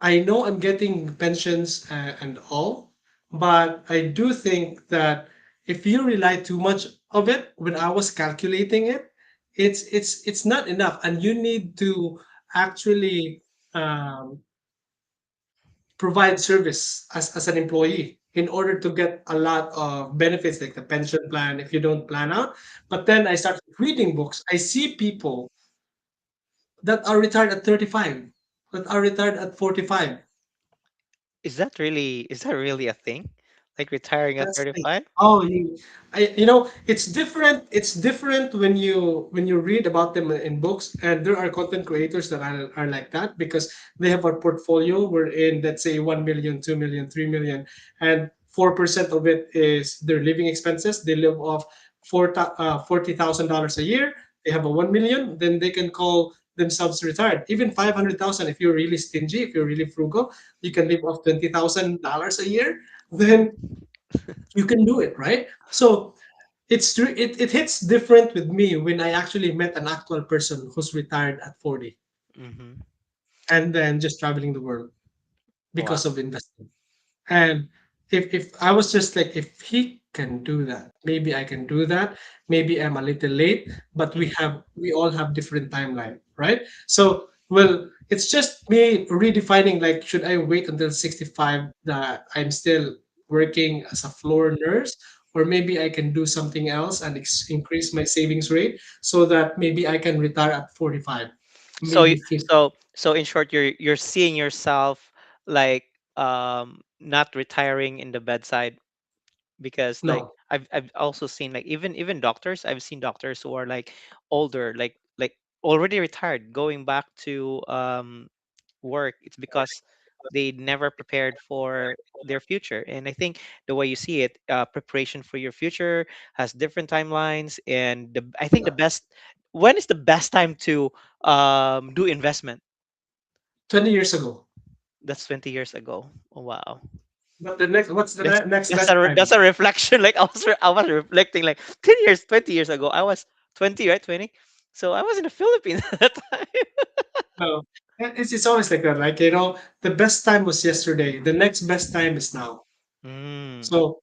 I know I'm getting pensions and all, but I do think that if you rely too much of it, when I was calculating it, it's not enough, and you need to actually um, provide service as an employee in order to get a lot of benefits like the pension plan if you don't plan out. But then I started reading books. I see people that are retired at 35, that are retired at 45. Is that really a thing, like retiring at That's the thing. 35? Oh, it's different. It's different when you read about them in books, and there are content creators that are like that because they have a portfolio wherein, let's say, 1 million, 2 million, 3 million, and 4% of it is their living expenses. They live off $40,000 a year. They have a 1 million, then they can call themselves retired. Even 500,000, if you're really stingy, if you're really frugal, you can live off $20,000 a year. Then you can do it, right? So it hits different with me when I actually met an actual person who's retired at 40 Mm-hmm. and then just traveling the world Wow. because of investing. And if I was just like, if he can do that, maybe I can do that. Maybe I'm a little late, but we all have different timeline, right? So well, it's just me redefining, like, should I wait until 65 that I'm still working as a floor nurse, or maybe I can do something else and increase my savings rate so that maybe I can retire at 45, So maybe 50. so in short, you're seeing yourself like not retiring in the bedside, because like No. I've also seen like even doctors, I've seen doctors who are like older, like already retired, going back to work. It's because they never prepared for their future. And I think the way you see it, preparation for your future has different timelines. And I think the best, when is the best time to do investment? 20 years ago. That's 20 years ago. Oh, wow. But the next, what's the That's next that's best a time? that's a reflection. Like I was reflecting like 10 years, 20 years ago. I was 20, right? 20. So I was in the Philippines at that time. No, it's always like that. Like, the best time was yesterday. The next best time is now. Mm, So,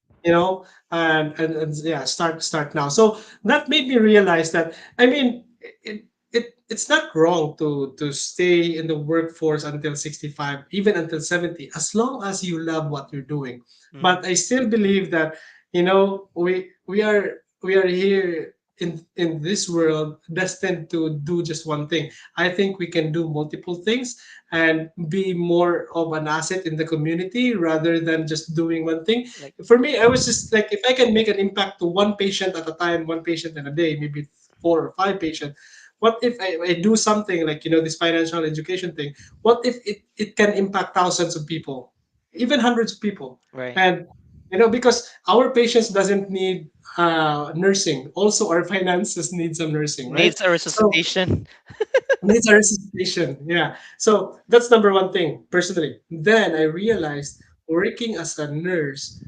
and yeah, start now. So that made me realize that, I mean, it's not wrong to stay in the workforce until 65, even until 70, as long as you love what you're doing. mhm. But I still believe that, we are here in this world destined to do just one thing. I think we can do multiple things and be more of an asset in the community rather than just doing one thing. Like, For me, I was just like, if I can make an impact to one patient at a time, one patient in a day, maybe four or five patients. What if I do something like, this financial education thing? What if it can impact thousands of people, even hundreds of people? right. And because our patients doesn't need nursing, also our finances need some nursing, right? Needs a So resuscitation. needs a resuscitation. Yeah. So that's number one thing personally. Then I realized, working as a nurse,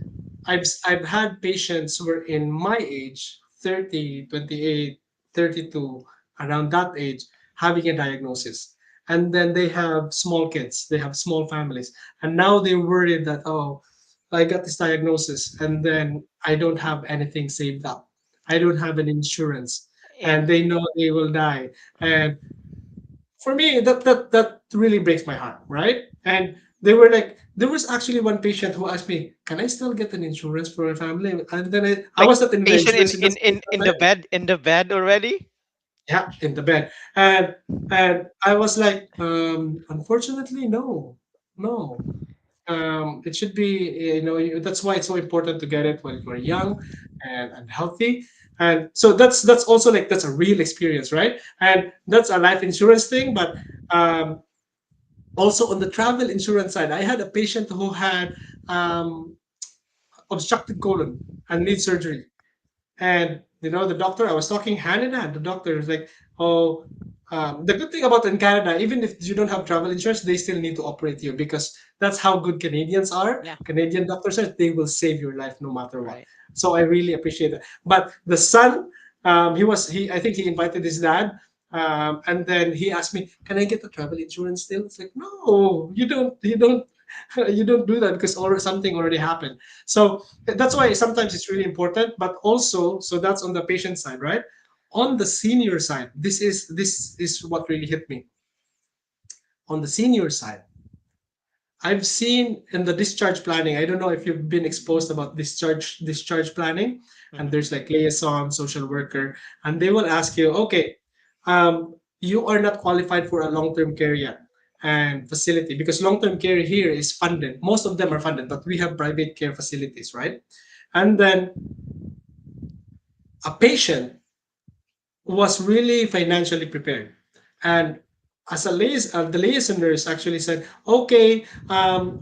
I've had patients who are in my age, 30, 28, 32, around that age, having a diagnosis. And then they have small kids, they have small families. And now they're worried that, oh, I got this diagnosis and then I don't have anything saved up. I don't have an insurance. And And they know they will die. And for me, that really breaks my heart, right? And they were like, there was actually one patient who asked me, can I still get an insurance for my family? And then I like was not in the patient insurance industry at in that the time. bed already. Yeah, in the bed. And I was like, unfortunately, no, no. It should be, that's why it's so important to get it when you're young and healthy. And so that's also like, that's a real experience, right? And that's a life insurance thing. But um, also on the travel insurance side, I had a patient who had um, obstructed colon and needs surgery. And the doctor, I was talking hand in hand. The doctor is like, "Oh, the good thing about in Canada, even if you don't have travel insurance, they still need to operate you because that's how good Canadians are. Yeah, Canadian doctors are; they will save your life no matter what." right. So I really appreciate that. But the son, he I think he invited his dad, and then he asked me, "Can I get the travel insurance still?" It's like, no, you don't, you don't do that because something already happened. So that's why sometimes it's really important. But also, so that's on the patient side, right? On the senior side, this is what really hit me. On the senior side, I've seen in the discharge planning, I don't know if you've been exposed about discharge planning, and Hmm. there's like liaison, social worker, and they will ask you, okay, you are not qualified for a long-term care yet and facility, because long-term care here is funded. Most of them are funded, but we have private care facilities, right? And then a patient was really financially prepared. And as the listeners actually said, okay,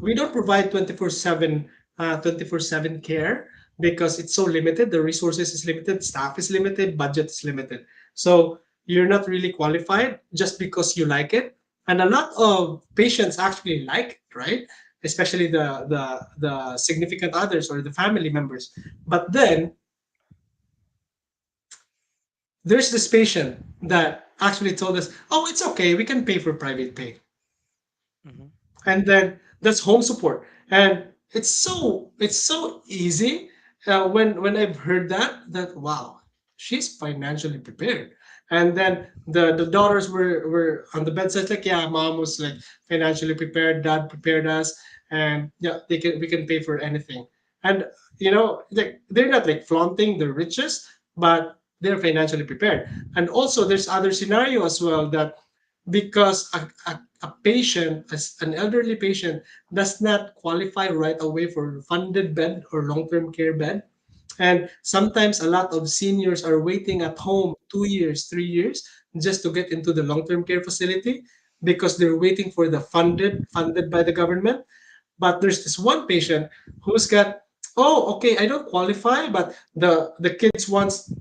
we don't provide 24/7 care because it's so limited. The resources is limited, staff is limited, budget is limited. So you're not really qualified just because you like it. And a lot of patients actually like it, right? Especially the significant others or the family members. But then there's this patient that actually told us, "Oh, it's okay. We can pay for private pay." Hmm. And then that's home support, and it's so easy. When I've heard that, wow, she's financially prepared. And then the daughters were on the bedside, like, yeah, mom was like financially prepared, dad prepared us, and yeah, we can pay for anything. And like, they're not like flaunting the riches, but they're financially prepared. And also there's other scenario as well, that because a patient, as an elderly patient, does not qualify right away for funded bed or long-term care bed. And sometimes a lot of seniors are waiting at home 2 years, 3 years just to get into the long-term care facility because they're waiting for the funded by the government. But there's this one patient who's got, oh, okay, I don't qualify, but the kids wants,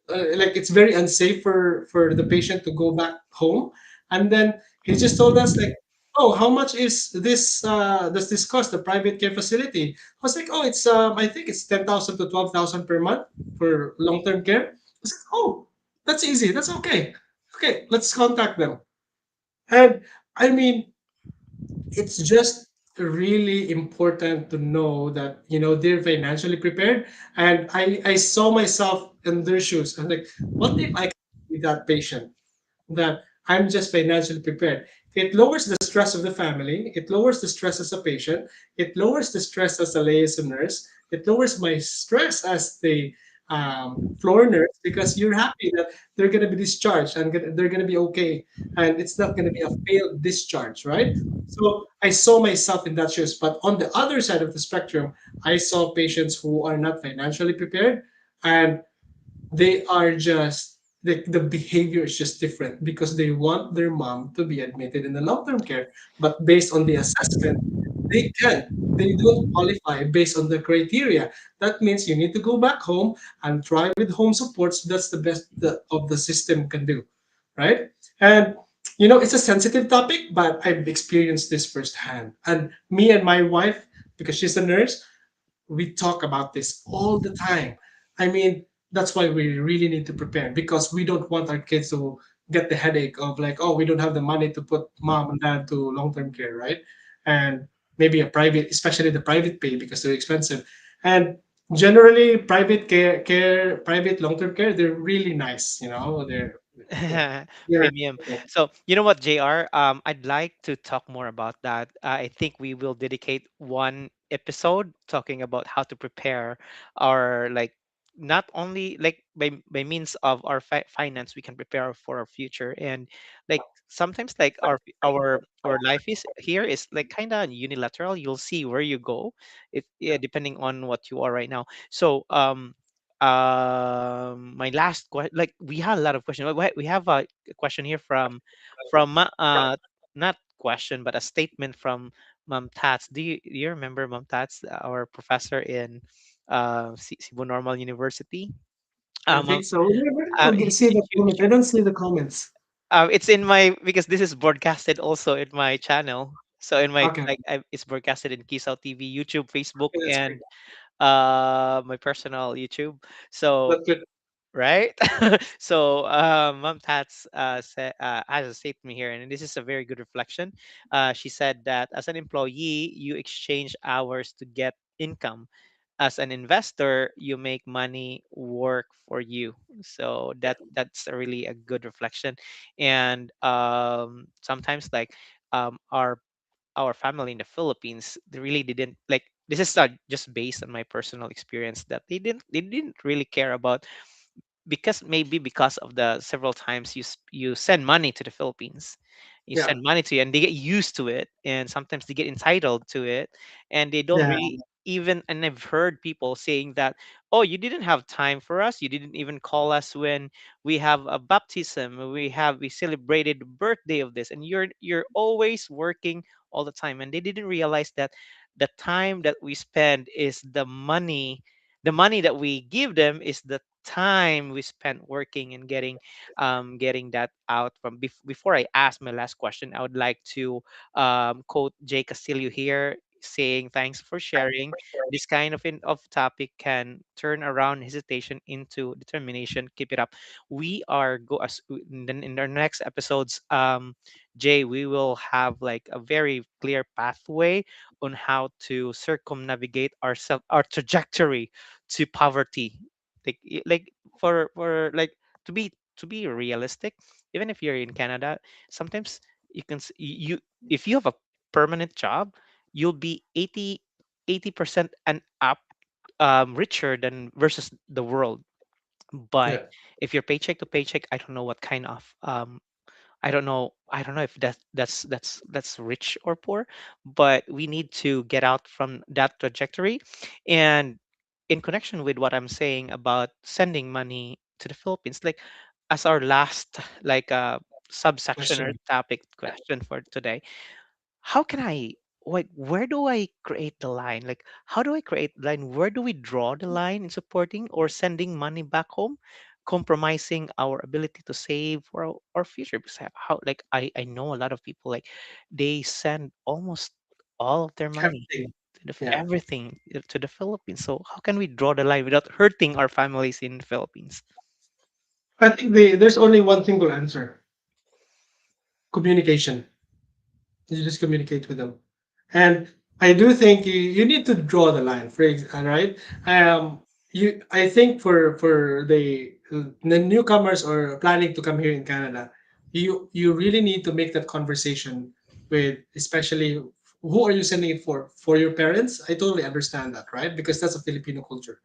like, it's very unsafe for the patient to go back home. And then he just told us, like, oh, how much is this, does this cost, the private care facility? I was like, oh, it's I think it's 10,000 to 12,000 per month for long-term care. I was like, oh, that's easy, that's okay. Okay, let's contact them. And I mean, it's just really important to know that, they're financially prepared. And I saw myself in their shoes. I'm like, what if I can be that patient, that I'm just financially prepared? It lowers the stress of the family. It lowers the stress as a patient. It lowers the stress as a liaison nurse. It lowers my stress as the floor nurse, because you're happy that they're going to be discharged and they're going to be okay. And it's not going to be a failed discharge, right? So I saw myself in that shoes. But on the other side of the spectrum, I saw patients who are not financially prepared, and they are just, the behavior is just different because they want their mom to be admitted in the long-term care, but based on the assessment, they don't qualify based on the criteria. That means you need to go back home and try with home supports. That's the best of the system can do, right? And it's a sensitive topic, but I've experienced this firsthand. And me and my wife, because she's a nurse, we talk about this all the time. I mean, that's why we really need to prepare, because we don't want our kids to get the headache of, like, oh, we don't have the money to put mom and dad to long-term care, right? And maybe a private, especially the private pay, because they're expensive. And generally, private long-term care, they're really nice. They're Premium. So you know what, JR? I'd like to talk more about that. I think we will dedicate one episode talking about how to prepare our, like, not only like by means of our finance, we can prepare for our future. And like sometimes like our life is here is like kind of unilateral. You'll see where you go, it, yeah, depending on what you are right now. So my last question, like we had a lot of questions. We have a question here from not question but a statement from Mom Tats. Do you remember Mom Tats, our professor in Cebu Normal University? I um uh, think so. Where did you he, see the comments? I don't see the comments. it's in my, because this is broadcasted also in my channel. So in my, Okay, like, it's broadcasted in Kisaw TV, YouTube, Facebook, okay, that's great. and my personal YouTube. So That's good. right? So Mom Tats has a statement here, and this is a very good reflection. She said that as an employee, you exchange hours to get income. As an investor, you make money work for you. So that's a really a good reflection. And sometimes like our family in the Philippines, they really didn't like. This is not just based on my personal experience, that they didn't really care about, because maybe because of the several times you send money to the Philippines, you Yeah, send money to you, and they get used to it, and sometimes they get entitled to it, and they don't yeah, really even. And I've heard people saying that, oh, you didn't have time for us, you didn't even call us when we have a baptism, we celebrated the birthday of this, and you're always working all the time. And they didn't realize that the time that we spend is the money that we give them is the time we spent working and getting that out from. Before I ask my last question, I would like to quote Jay Castillo here, saying thanks for sharing. This kind of topic can turn around hesitation into determination. Keep it up. We are go as in our next episodes, Jay, we will have like a very clear pathway on how to circumnavigate our trajectory to poverty. Like for like, to be realistic, even if you're in Canada, sometimes you, if you have a permanent job, you'll be 80% and up richer than versus the world. But yeah. if you're paycheck to paycheck, I don't know what kind of I don't know if that's rich or poor, but we need to get out from that trajectory. And in connection with what I'm saying about sending money to the Philippines, like as our last like subsection or Question. topic question for today, how can I, like, where do I create the line? Like, how do I create the line? Where do we draw the line in supporting or sending money back home, compromising our ability to save for our future? Because how, like, I know a lot of people, like, they send almost all of their money Everything. to the, Yeah. everything to the Philippines. So how can we draw the line without hurting our families in the Philippines? I think there's only one single answer: communication. You just communicate with them. And I do think you need to draw the line. All right. I think for the newcomers or planning to come here in Canada, you really need to make that conversation with, especially, who are you sending it for? For your parents? I totally understand that, right? Because that's a Filipino culture,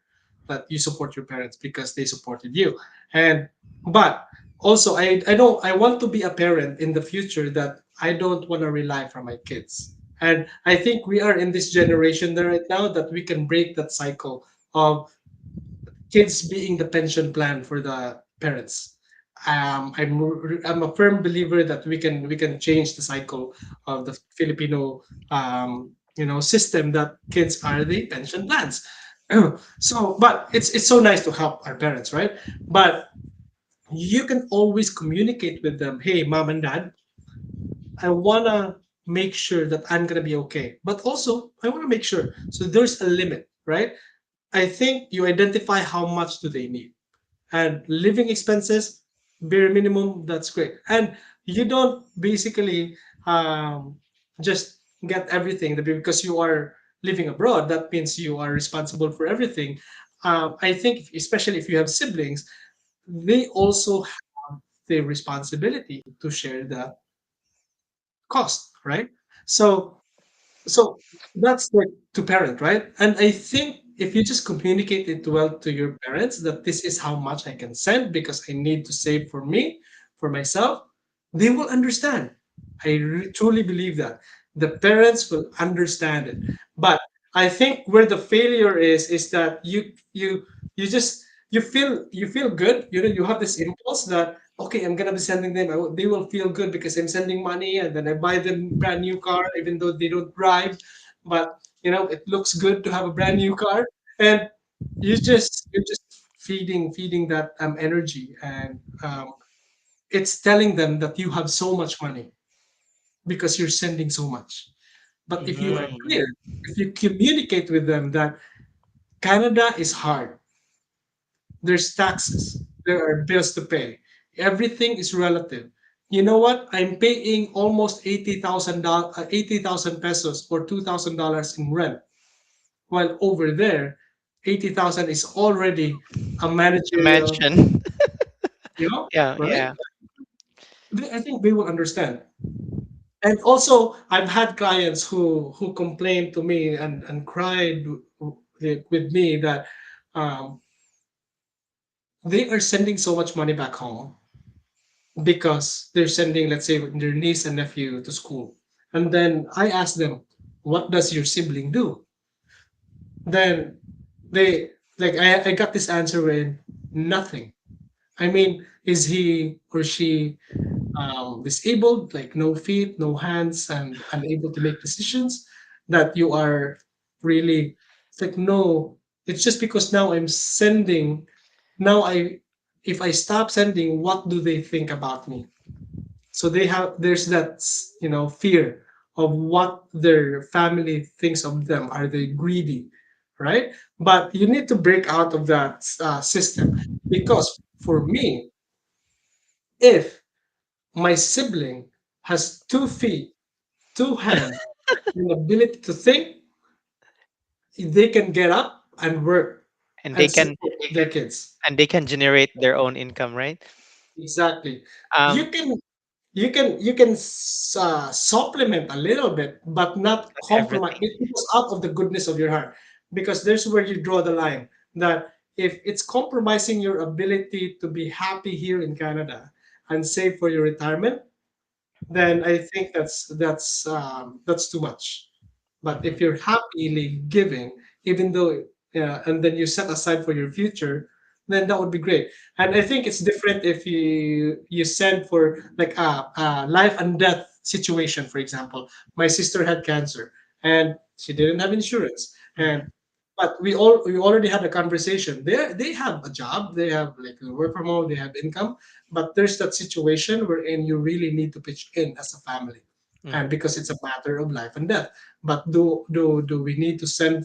that you support your parents because they supported you. And but also, I want to be a parent in the future that I don't want to rely from my kids. And I think we are in this generation there right now that we can break that cycle of kids being the pension plan for the parents. I'm a firm believer that we can change the cycle of the Filipino system, that kids are the pension plans. So, but it's so nice to help our parents, right? But you can always communicate with them. Hey, mom and dad, I wanna make sure that I'm gonna be okay, but also I want to make sure. So there's a limit, right? I think you identify how much do they need, and living expenses, bare minimum, that's great. And you don't basically just get everything because you are living abroad. That means you are responsible for everything. I think, especially if you have siblings, they also have the responsibility to share the cost, right? So that's like to parent, right? And I think if you just communicate it well to your parents that this is how much I can send because I need to save for me, for myself, they will understand. Truly believe that the parents will understand it. But I think where the failure is that you just you feel good. You have this impulse that, okay, I'm gonna be sending them. They will feel good because I'm sending money, and then I buy them brand new car, even though they don't drive. But it looks good to have a brand new car, and you're just feeding that energy, and it's telling them that you have so much money because you're sending so much. But if you are clear, Mm. if you communicate with them that Canada is hard, there's taxes, there are bills to pay, everything is relative. You know what? I'm paying almost $80,000, 80,000 pesos or $2,000 in rent, while over there, 80,000 is already a A managerial, mansion. Yeah, right? yeah. I think they will understand. And also, I've had clients who complained to me and cried with me that um, they are sending so much money back home because they're sending, let's say, their niece and nephew to school. And then I ask them, what does your sibling do? Then they, like, I got this answer with nothing. I mean, is he or she disabled, like no feet, no hands, and unable to make decisions, that you are really, it's like, no, it's just because now I'm sending. Now if I stop sending, what do they think about me? So there's that fear of what their family thinks of them. Are they greedy, right? But you need to break out of that system, because for me, if my sibling has 2 feet, 2 hands, and ability to think, they can get up and work And and they can support their kids. generate their own income, right? Exactly. Um, You can you can supplement a little bit, but not compromise. everything. It goes out of the goodness of your heart, because there's where you draw the line. That if it's compromising your ability to be happy here in Canada and save for your retirement, then I think that's too much. But Mm-hmm. if you're happily giving, even though, and then you set aside for your future, then that would be great. And I think it's different if you send for like a life and death situation. For example, my sister had cancer and she didn't have insurance, and Mm-hmm. but we already had a conversation. They have a job, they have like a work from home, they have income, but there's that situation wherein you really need to pitch in as a family, and Mm-hmm. because it's a matter of life and death. But do we need to send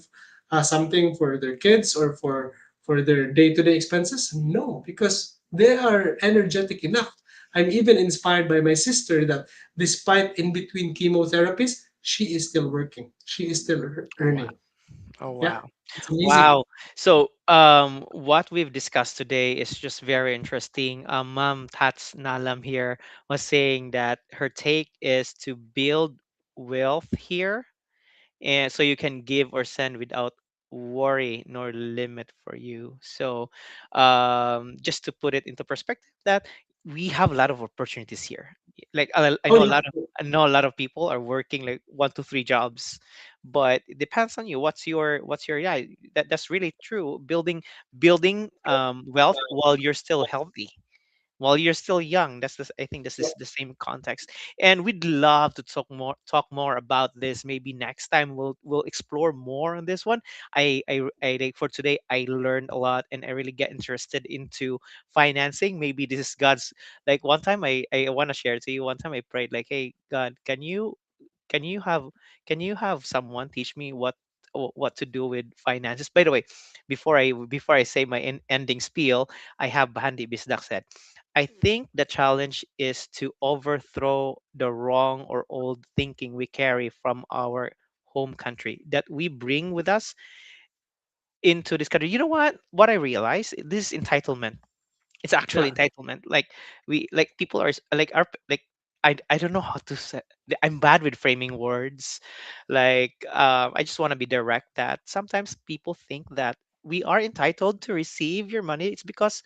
something for their kids or for their day-to-day expenses? No, because they are energetic enough. I'm even inspired by my sister that despite in between chemotherapies, she is still working. She is still Oh wow. earning. Oh Yeah, wow. it's amazing. Wow. So, what we've discussed today is just very interesting. Mom Tats Nalam here was saying that her take is to build wealth here, and so you can give or send without worry nor limit for you. So, just to put it into perspective, that we have a lot of opportunities here. Like I Oh know a yeah. lot of I know a lot of people are working like 1 to 3 jobs, but it depends on you. What's your yeah? That's really true. Building wealth while you're still healthy, while you're still young. I think this is the same context, and we'd love to talk more about this. Maybe next time we'll explore more on this one. Like, for today I learned a lot, and I really get interested into financing. Maybe this is God's, like, one time I want to share to you. One time I prayed like, hey God, can you have can you have someone teach me what to do with finances? By the way, before I say my ending spiel, I have Bandi Bisdak said, I think the challenge is to overthrow the wrong or old thinking we carry from our home country that we bring with us into this country. You know what I realize, this is entitlement. It's actually Yeah. entitlement. Like, we like people are like our like, I don't know how to say. I'm bad with framing words. Like, I just want to be direct that sometimes people think that we are entitled to receive your money. It's because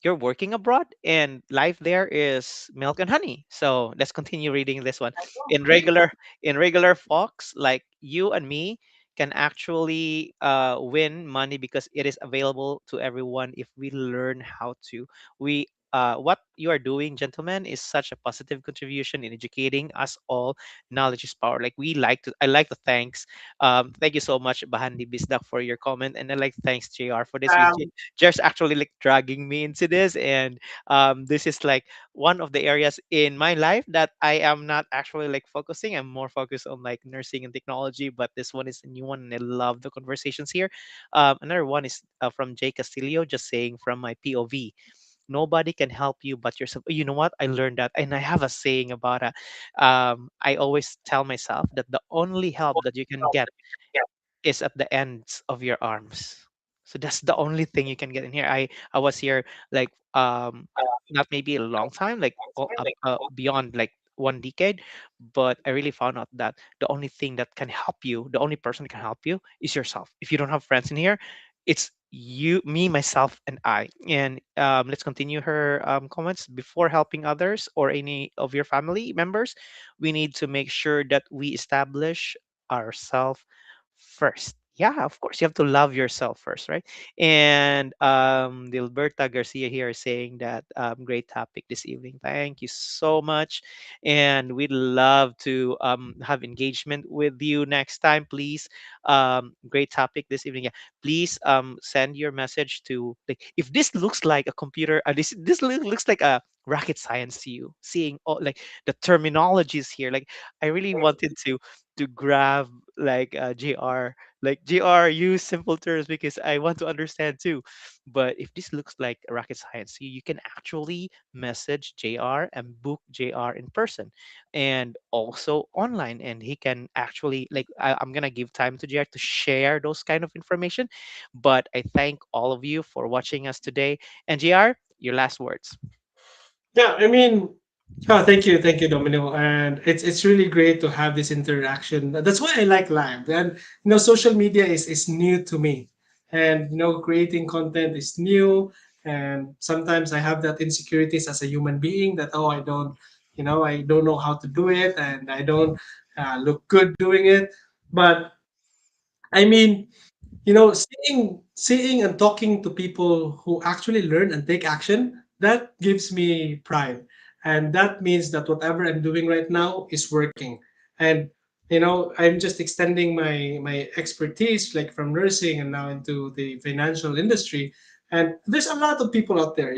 you're working abroad and life there is milk and honey. So let's continue reading this one. in regular in regular folks like you and me can actually win money because it is available to everyone if we learn how to. We What you are doing, gentlemen, is such a positive contribution in educating us all. Knowledge is power. Like, I like to thank you so much, Bahandi Bisdak, for your comment, and I like to thanks JR for this. Um, Just actually like dragging me into this, and this is like one of the areas in my life that I am not actually like focusing. I'm more focused on like nursing and technology, but this one is a new one, and I love the conversations here. Another one is from Jay Castillo, just saying from my POV, nobody can help you but yourself. You know what, I learned that, and I have a saying about it. I always tell myself that the only help that you can get is at the ends of your arms. So that's the only thing you can get in here. I was here like, not maybe a long time, like beyond like 1 decade, but I really found out that the only thing that can help you, the only person that can help you, is yourself. If you don't have friends in here, it's you, me, myself, and I. And let's continue her comments. Before helping others or any of your family members, we need to make sure that we establish ourselves first. Yeah, of course, you have to love yourself first, right? And Dilberta Garcia here is saying that great topic this evening. Thank you so much, and we'd love to have engagement with you next time. Please, great topic this evening. Yeah, please send your message to, like, if this looks like a computer, looks like a rocket science to you, seeing all like the terminologies here. Like, I really wanted to grab like JR, like JR use simple terms because I want to understand too. But if this looks like rocket science, you can actually message JR and book JR in person and also online, and he can actually like, I'm gonna give time to JR to share those kind of information. But I thank all of you for watching us today. And JR, your last words. yeah, I mean, thank you, Domino, and it's really great to have this interaction. That's why I like live, and social media is new to me, and creating content is new, and sometimes I have that insecurities as a human being that, oh, I don't, I don't know how to do it, and I don't look good doing it. But I mean, seeing and talking to people who actually learn and take action, that gives me pride. And that means that whatever I'm doing right now is working. And I'm just extending my expertise, like from nursing and now into the financial industry. And there's a lot of people out there,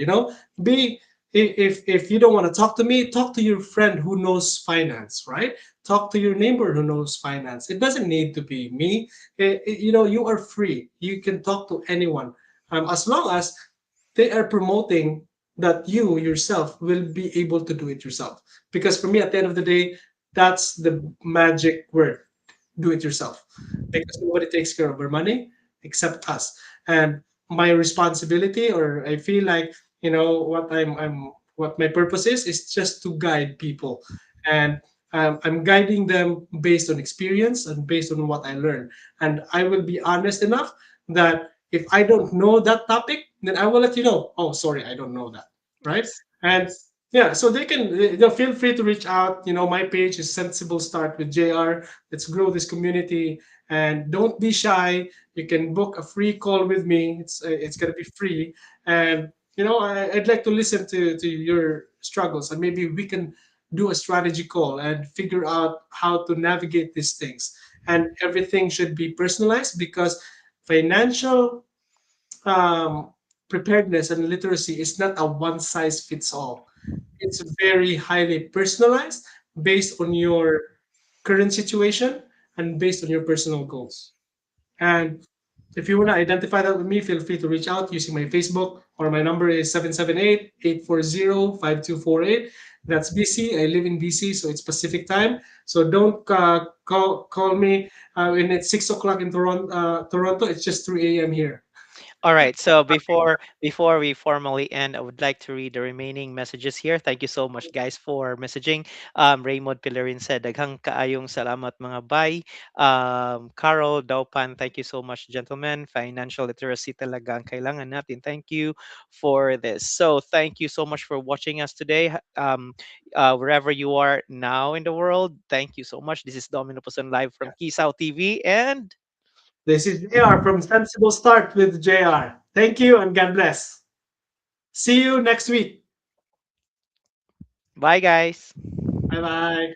be if you don't want to talk to me, talk to your friend who knows finance, right? Talk to your neighbor who knows finance. It doesn't need to be me. You are free. You can talk to anyone, as long as they are promoting that you yourself will be able to do it yourself. Because for me, at the end of the day, that's the magic word: do it yourself. Because nobody takes care of our money except us. And my responsibility, or I feel like, what my purpose is just to guide people. And I'm guiding them based on experience and based on what I learned. And I will be honest enough that if I don't know that topic, then I will let you know. Oh, sorry, I don't know that. Right? Yes. And yeah, so they'll feel free to reach out. My page is Sensible Start with JR. Let's grow this community, and don't be shy. You can book a free call with me. It's gonna be free, and I'd like to listen to your struggles, and maybe we can do a strategy call and figure out how to navigate these things. And everything should be personalized, because financial um, preparedness and literacy is not a one size fits all. It's very highly personalized based on your current situation and based on your personal goals. And if you want to identify that with me, feel free to reach out using my Facebook, or my number is 778-840-5248. That's BC. I live in BC, so it's Pacific time. So don't call me when it's 6 o'clock in Toronto. It's just 3 a.m. here. All right. So before we formally end, I would like to read the remaining messages here. Thank you so much, guys, for messaging. Raymond Pilarin said, "Daghang kaayong salamat mga bay." Carol Daupan, thank you so much, gentlemen. Financial literacy talaga ang kailangan natin. Thank you for this. So thank you so much for watching us today. Wherever you are now in the world, thank you so much. This is Domino Puson live from Kisaw TV, and This is JR from Sensible Start with JR. Thank you and God bless. See you next week. bye, guys. Bye bye.